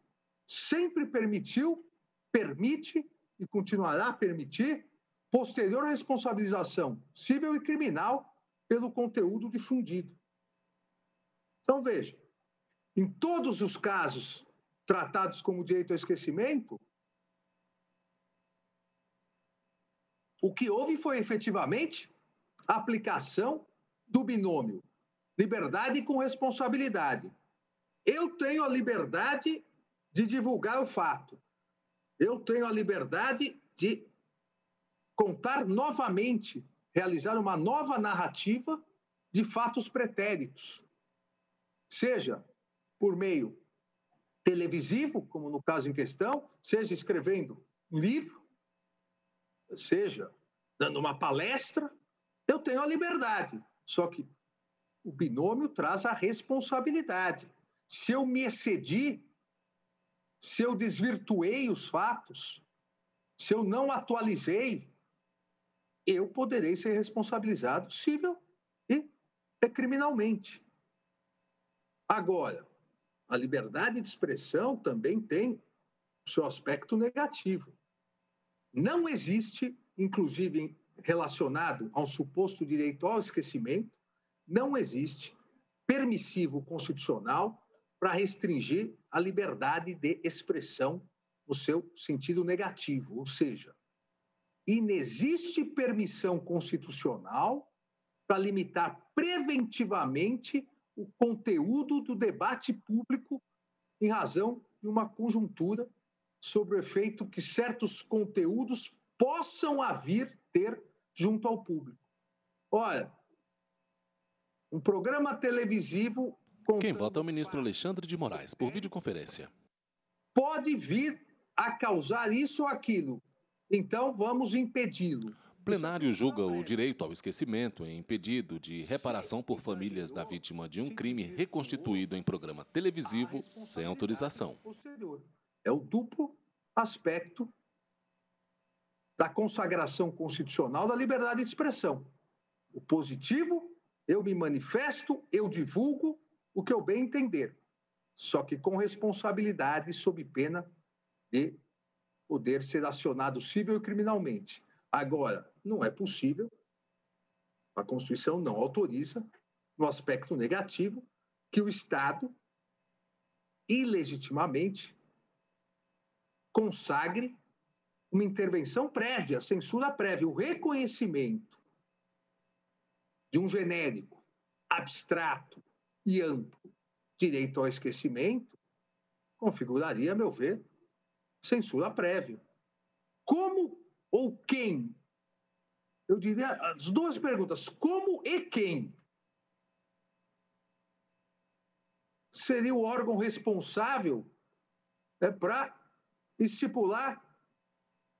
S6: sempre permite e continuará a permitir posterior responsabilização civil e criminal pelo conteúdo difundido. Então, veja, em todos os casos tratados como direito ao esquecimento, o que houve foi efetivamente a aplicação do binômio liberdade com responsabilidade. Eu tenho a liberdade de divulgar o fato. Eu tenho a liberdade de contar novamente, realizar uma nova narrativa de fatos pretéritos. Seja por meio televisivo, como no caso em questão, seja escrevendo um livro, seja dando uma palestra, eu tenho a liberdade. Só que o binômio traz a responsabilidade. Se eu me excedi, se eu desvirtuei os fatos, se eu não atualizei, eu poderei ser responsabilizado civil e criminalmente. Agora, a liberdade de expressão também tem o seu aspecto negativo. Não existe, inclusive relacionado ao suposto direito ao esquecimento, não existe permissivo constitucional para restringir a liberdade de expressão no seu sentido negativo, ou seja, inexiste permissão constitucional para limitar preventivamente o conteúdo do debate público em razão de uma conjuntura sobre o efeito que certos conteúdos possam vir ter junto ao público. Olha, um programa televisivo...
S3: Quem vota é o ministro Alexandre de Moraes, por videoconferência.
S6: Pode vir a causar isso ou aquilo. Então, vamos impedi-lo.
S3: O plenário julga o direito ao esquecimento em pedido de reparação por famílias da vítima de um crime reconstituído em programa televisivo sem autorização.
S6: É o duplo aspecto da consagração constitucional da liberdade de expressão. O positivo, eu me manifesto, eu divulgo o que eu bem entender, só que com responsabilidade sob pena de poder ser acionado civil e criminalmente. Agora, não é possível, a Constituição não autoriza, no aspecto negativo, que o Estado, ilegitimamente, consagre uma intervenção prévia, censura prévia, o reconhecimento de um genérico, abstrato e amplo direito ao esquecimento, configuraria, a meu ver, censura prévia. Como ou quem? Eu diria as duas perguntas, como e quem seria o órgão responsável para estipular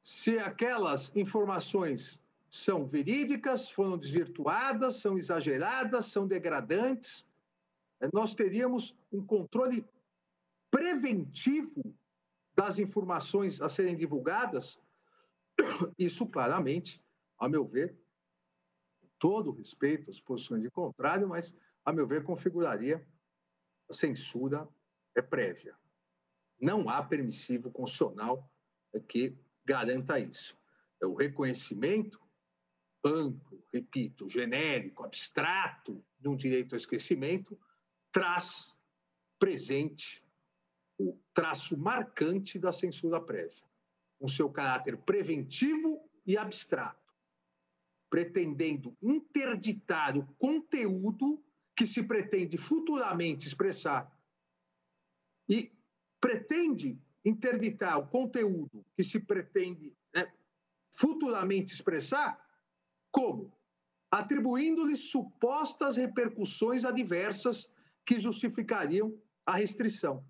S6: se aquelas informações são verídicas, foram desvirtuadas, são exageradas, são degradantes. Nós teríamos um controle preventivo das informações a serem divulgadas, isso claramente, a meu ver, todo respeito às posições de contrário, mas, a meu ver, configuraria a censura prévia. Não há permissivo constitucional que garanta isso. O reconhecimento amplo, repito, genérico, abstrato de um direito ao esquecimento traz presente o traço marcante da censura prévia, com seu caráter preventivo e abstrato, pretendendo interditar o conteúdo que se pretende futuramente expressar e pretende interditar o conteúdo que se pretende futuramente expressar, como? Atribuindo-lhe supostas repercussões adversas que justificariam a restrição.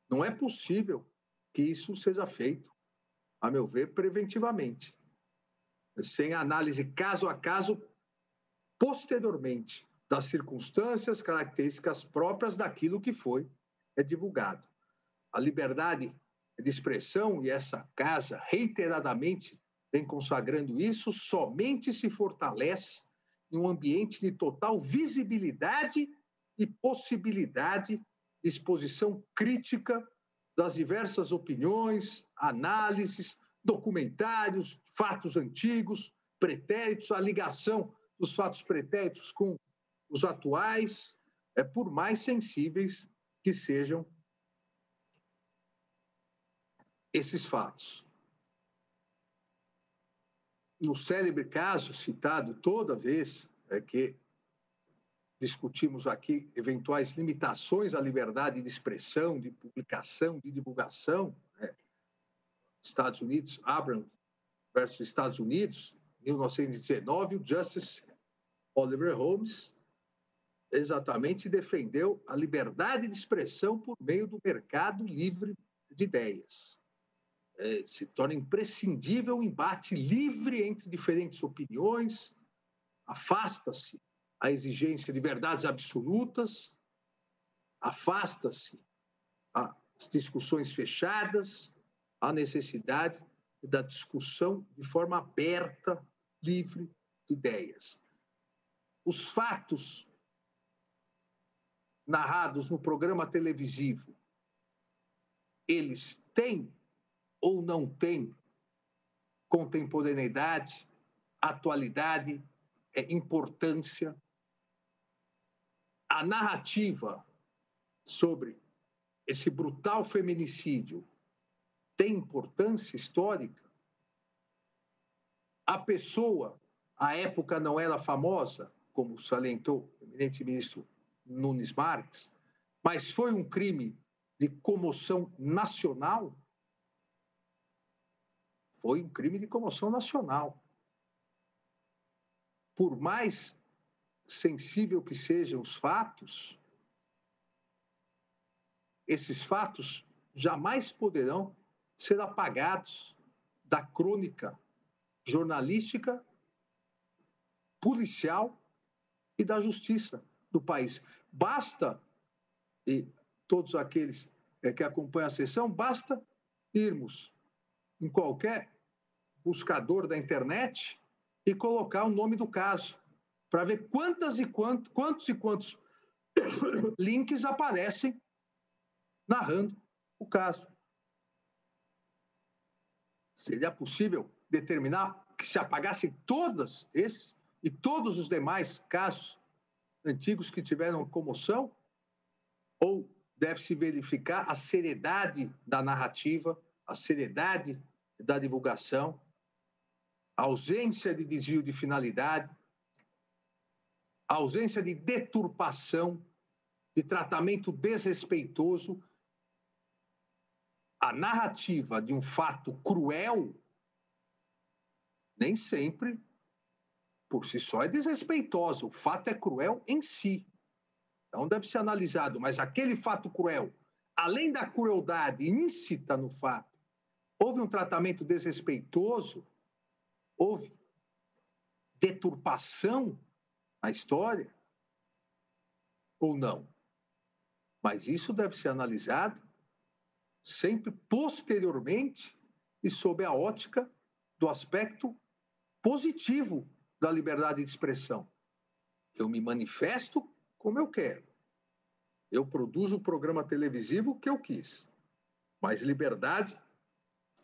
S6: Não é possível que isso seja feito, a meu ver, preventivamente, sem análise caso a caso, posteriormente, das circunstâncias, características próprias daquilo que foi divulgado. A liberdade de expressão, e essa casa reiteradamente vem consagrando isso, somente se fortalece em um ambiente de total visibilidade e possibilidade de exposição crítica das diversas opiniões, análises, documentários, fatos antigos, pretéritos, a ligação dos fatos pretéritos com os atuais, por mais sensíveis que sejam esses fatos. No célebre caso citado toda vez que discutimos aqui eventuais limitações à liberdade de expressão, de publicação, de divulgação, Estados Unidos, Abrams versus Estados Unidos, 1919, o Justice Oliver Holmes exatamente defendeu a liberdade de expressão por meio do mercado livre de ideias. Se torna imprescindível o embate livre entre diferentes opiniões, afasta-se a exigência de verdades absolutas, afasta-se as discussões fechadas, a necessidade da discussão de forma aberta, livre de ideias. Os fatos narrados no programa televisivo, eles têm ou não têm contemporaneidade, atualidade, importância? A narrativa sobre esse brutal feminicídio tem importância histórica? A pessoa, à época, não era famosa, como salientou o eminente ministro Nunes Marques, mas foi um crime de comoção nacional? Foi um crime de comoção nacional. Por mais sensível que sejam os fatos, esses fatos jamais poderão ser apagados da crônica jornalística, policial e da justiça do país. Basta, e todos aqueles que acompanham a sessão, basta irmos em qualquer buscador da internet e colocar o nome do caso, para ver quantos links aparecem narrando o caso. Seria possível determinar que se apagassem todos esses e todos os demais casos antigos que tiveram comoção? Ou deve-se verificar a seriedade da narrativa, a seriedade da divulgação, a ausência de desvio de finalidade, a ausência de deturpação, de tratamento desrespeitoso? A narrativa de um fato cruel nem sempre, por si só, é desrespeitosa. O fato é cruel em si. Então deve ser analisado, mas aquele fato cruel, além da crueldade íncita no fato, houve um tratamento desrespeitoso, houve deturpação na história ou não? Mas isso deve ser analisado sempre posteriormente e sob a ótica do aspecto positivo da liberdade de expressão. Eu me manifesto como eu quero. Eu produzo o programa televisivo que eu quis. Mas liberdade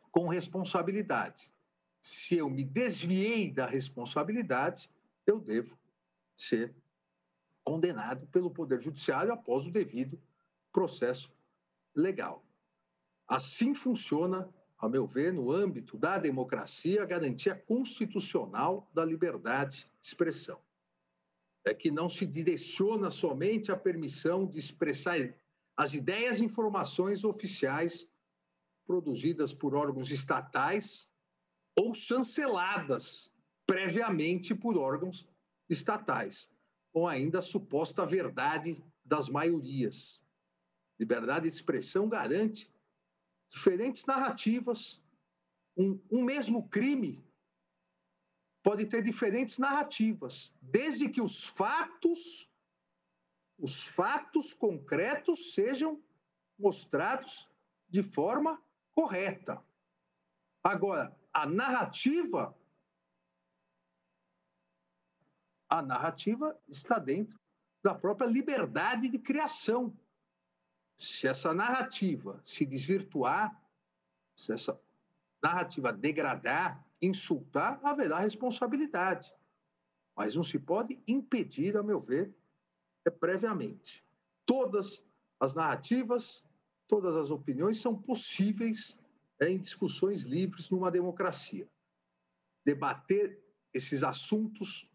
S6: com responsabilidade. Se eu me desviei da responsabilidade, eu devo ser condenado pelo Poder Judiciário após o devido processo legal. Assim funciona, a meu ver, no âmbito da democracia, a garantia constitucional da liberdade de expressão. É que não se direciona somente à permissão de expressar as ideias e informações oficiais produzidas por órgãos estatais ou chanceladas previamente por órgãos estatais, ou ainda a suposta verdade das maiorias. Liberdade de expressão garante diferentes narrativas. Um mesmo crime pode ter diferentes narrativas, desde que os fatos concretos sejam mostrados de forma correta. Agora, a narrativa está dentro da própria liberdade de criação. Se essa narrativa se desvirtuar, se essa narrativa degradar, insultar, haverá responsabilidade. Mas não se pode impedir, a meu ver, previamente. Todas as narrativas, todas as opiniões são possíveis em discussões livres numa democracia. Debater esses assuntos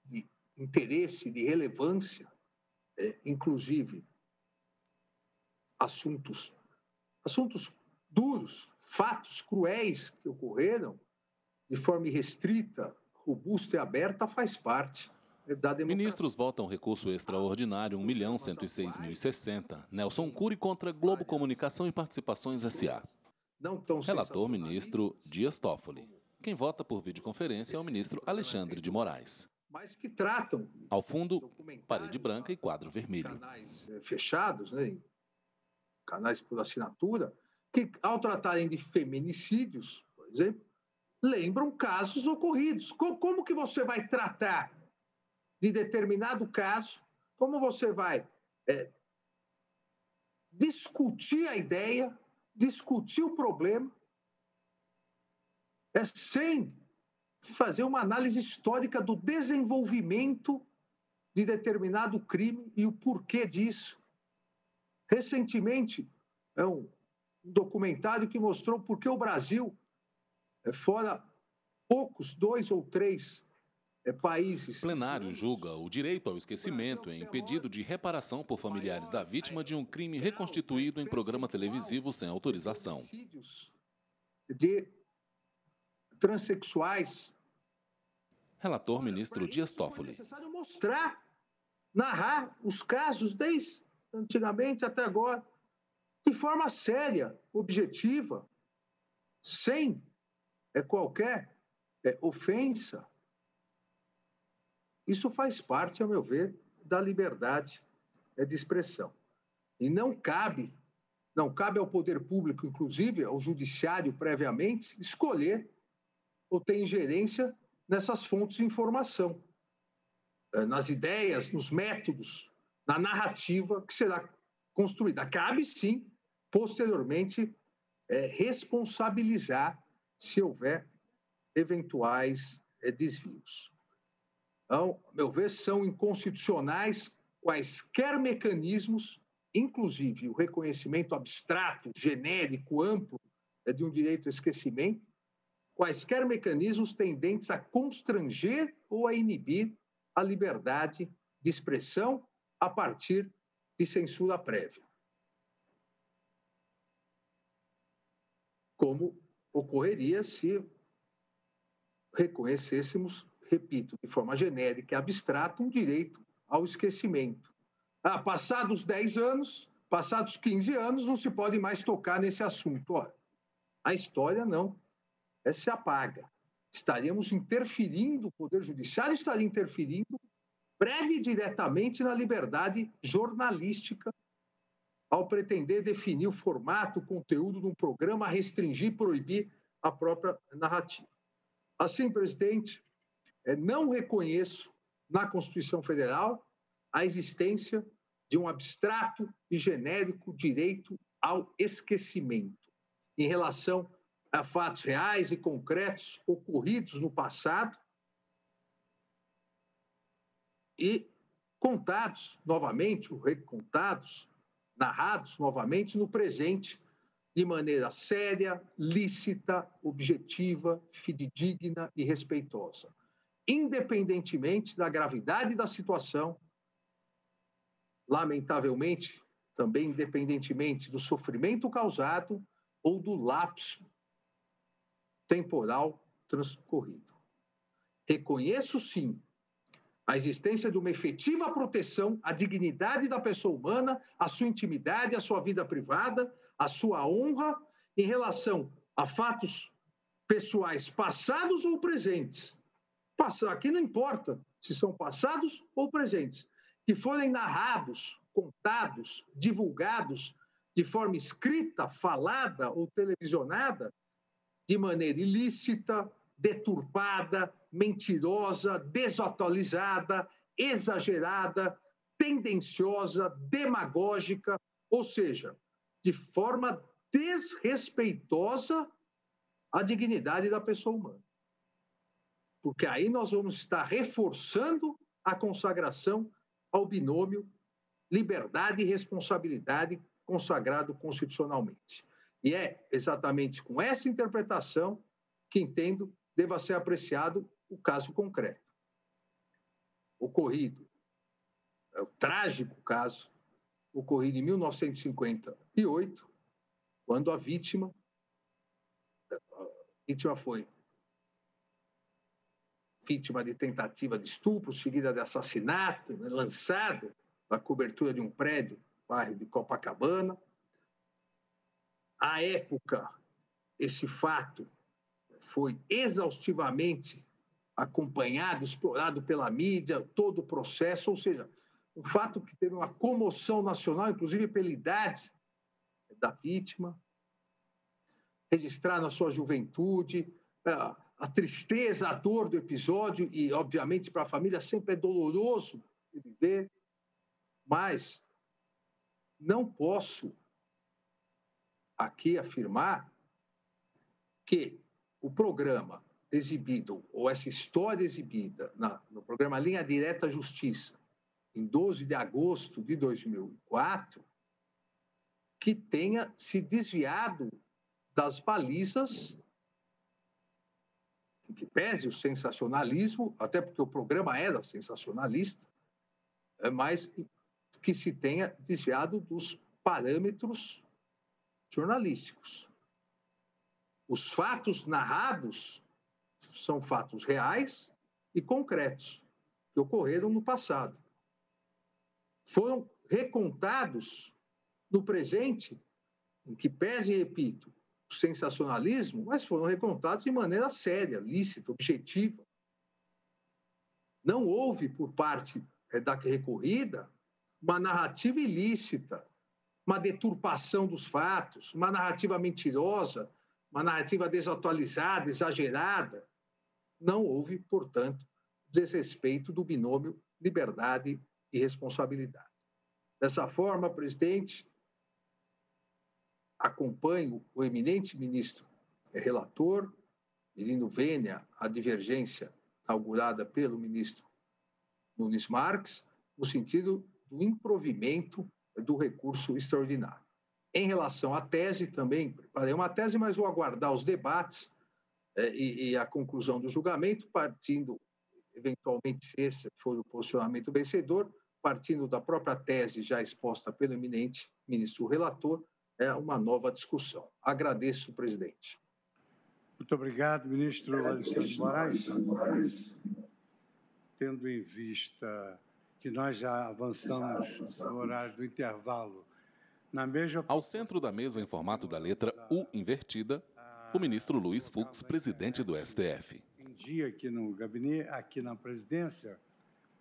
S6: de interesse, de relevância, inclusive assuntos duros, fatos cruéis que ocorreram de forma irrestrita, robusta e aberta, faz parte da democracia.
S3: Ministros votam recurso extraordinário 1.106.060. Nelson Cury contra Globo Comunicação e Participações S.A. Relator, ministro Dias Toffoli. Quem vota por videoconferência é o ministro Alexandre de Moraes.
S6: Mas que tratam
S3: ao fundo, parede branca e quadro vermelho.
S6: Canais fechados, né, canais por assinatura, que ao tratarem de feminicídios, por exemplo, lembram casos ocorridos. Como que você vai tratar de determinado caso? Como você vai discutir a ideia, discutir o problema, sem fazer uma análise histórica do desenvolvimento de determinado crime e o porquê disso? Recentemente, um documentário que mostrou por que o Brasil, fora poucos, 2 ou 3 países...
S3: Plenário julga o direito ao esquecimento em pedido de reparação por familiares da vítima de um crime reconstituído em programa televisivo sem autorização.
S6: De transexuais.
S3: Relator, ministro Dias Toffoli.
S6: É necessário mostrar, narrar os casos desde antigamente até agora, de forma séria, objetiva, sem qualquer ofensa. Isso faz parte, a meu ver, da liberdade de expressão. E não cabe ao poder público, inclusive ao judiciário previamente, escolher ou ter ingerência nessas fontes de informação, nas ideias, nos métodos, na narrativa que será construída. Cabe, sim, posteriormente, responsabilizar se houver eventuais desvios. Então, a meu ver, são inconstitucionais quaisquer mecanismos, inclusive o reconhecimento abstrato, genérico, amplo de um direito ao esquecimento, quaisquer mecanismos tendentes a constranger ou a inibir a liberdade de expressão a partir de censura prévia. Como ocorreria se reconhecêssemos, repito, de forma genérica e abstrata, um direito ao esquecimento. Passados 10 anos, passados 15 anos, não se pode mais tocar nesse assunto. Ora, a história não se apaga. Estaríamos interferindo, o Poder Judiciário estaria interferindo breve e diretamente na liberdade jornalística ao pretender definir o formato, o conteúdo de um programa, restringir, proibir a própria narrativa. Assim, presidente, não reconheço na Constituição Federal a existência de um abstrato e genérico direito ao esquecimento em relação a fatos reais e concretos ocorridos no passado e contados novamente, ou recontados, narrados novamente no presente, de maneira séria, lícita, objetiva, fidedigna e respeitosa, independentemente da gravidade da situação, lamentavelmente, também independentemente do sofrimento causado ou do lapso temporal transcorrido. Reconheço, sim, a existência de uma efetiva proteção à dignidade da pessoa humana, à sua intimidade, à sua vida privada, à sua honra, em relação a fatos pessoais passados ou presentes. Aqui não importa se são passados ou presentes, que forem narrados, contados, divulgados de forma escrita, falada ou televisionada, de maneira ilícita, deturpada, mentirosa, desatualizada, exagerada, tendenciosa, demagógica, ou seja, de forma desrespeitosa à dignidade da pessoa humana. Porque aí nós vamos estar reforçando a consagração ao binômio liberdade e responsabilidade consagrado constitucionalmente. E é exatamente com essa interpretação que entendo deva ser apreciado o caso concreto. Ocorrido, o trágico caso, ocorrido em 1958, quando a vítima foi vítima de tentativa de estupro, seguida de assassinato, lançado na cobertura de um prédio, bairro de Copacabana. À época, esse fato foi exaustivamente acompanhado, explorado pela mídia, todo o processo, ou seja, um fato que teve uma comoção nacional, inclusive pela idade da vítima, registrar na sua juventude, a tristeza, a dor do episódio, e, obviamente, para a família sempre é doloroso de viver, mas não posso aqui afirmar que o programa exibido, ou essa história exibida no programa Linha Direta Justiça, em 12 de agosto de 2004, que tenha se desviado das balizas, em que pese o sensacionalismo, até porque o programa era sensacionalista, mas que se tenha desviado dos parâmetros jornalísticos. Os fatos narrados são fatos reais e concretos, que ocorreram no passado. Foram recontados no presente, em que pese, repito, o sensacionalismo, mas foram recontados de maneira séria, lícita, objetiva. Não houve, por parte da recorrida, uma narrativa ilícita, uma deturpação dos fatos, uma narrativa mentirosa, uma narrativa desatualizada, exagerada. Não houve, portanto, desrespeito do binômio liberdade e responsabilidade. Dessa forma, presidente, acompanho o eminente ministro relator, Irino Vênia, a divergência inaugurada pelo ministro Nunes Marques, no sentido do improvimento do recurso extraordinário. Em relação à tese, também preparei uma tese, mas vou aguardar os debates e a conclusão do julgamento, partindo, eventualmente, se esse for o posicionamento vencedor, partindo da própria tese já exposta pelo eminente ministro relator, uma nova discussão. Agradeço, presidente.
S2: Muito obrigado, ministro Alexandre de Moraes. Tendo em vista que nós já avançamos no horário do intervalo, na mesma...
S3: Ao centro da mesa, em formato da letra U invertida, o ministro Luiz Fux, presidente do STF.
S2: Em dia aqui no gabinete, aqui na presidência,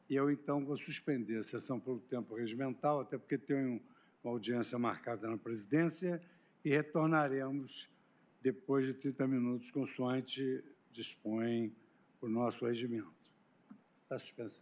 S2: eu, então, vou suspender a sessão pelo tempo regimental, até porque tenho uma audiência marcada na presidência e retornaremos depois de 30 minutos, consoante dispõe o nosso regimento. Está suspensa.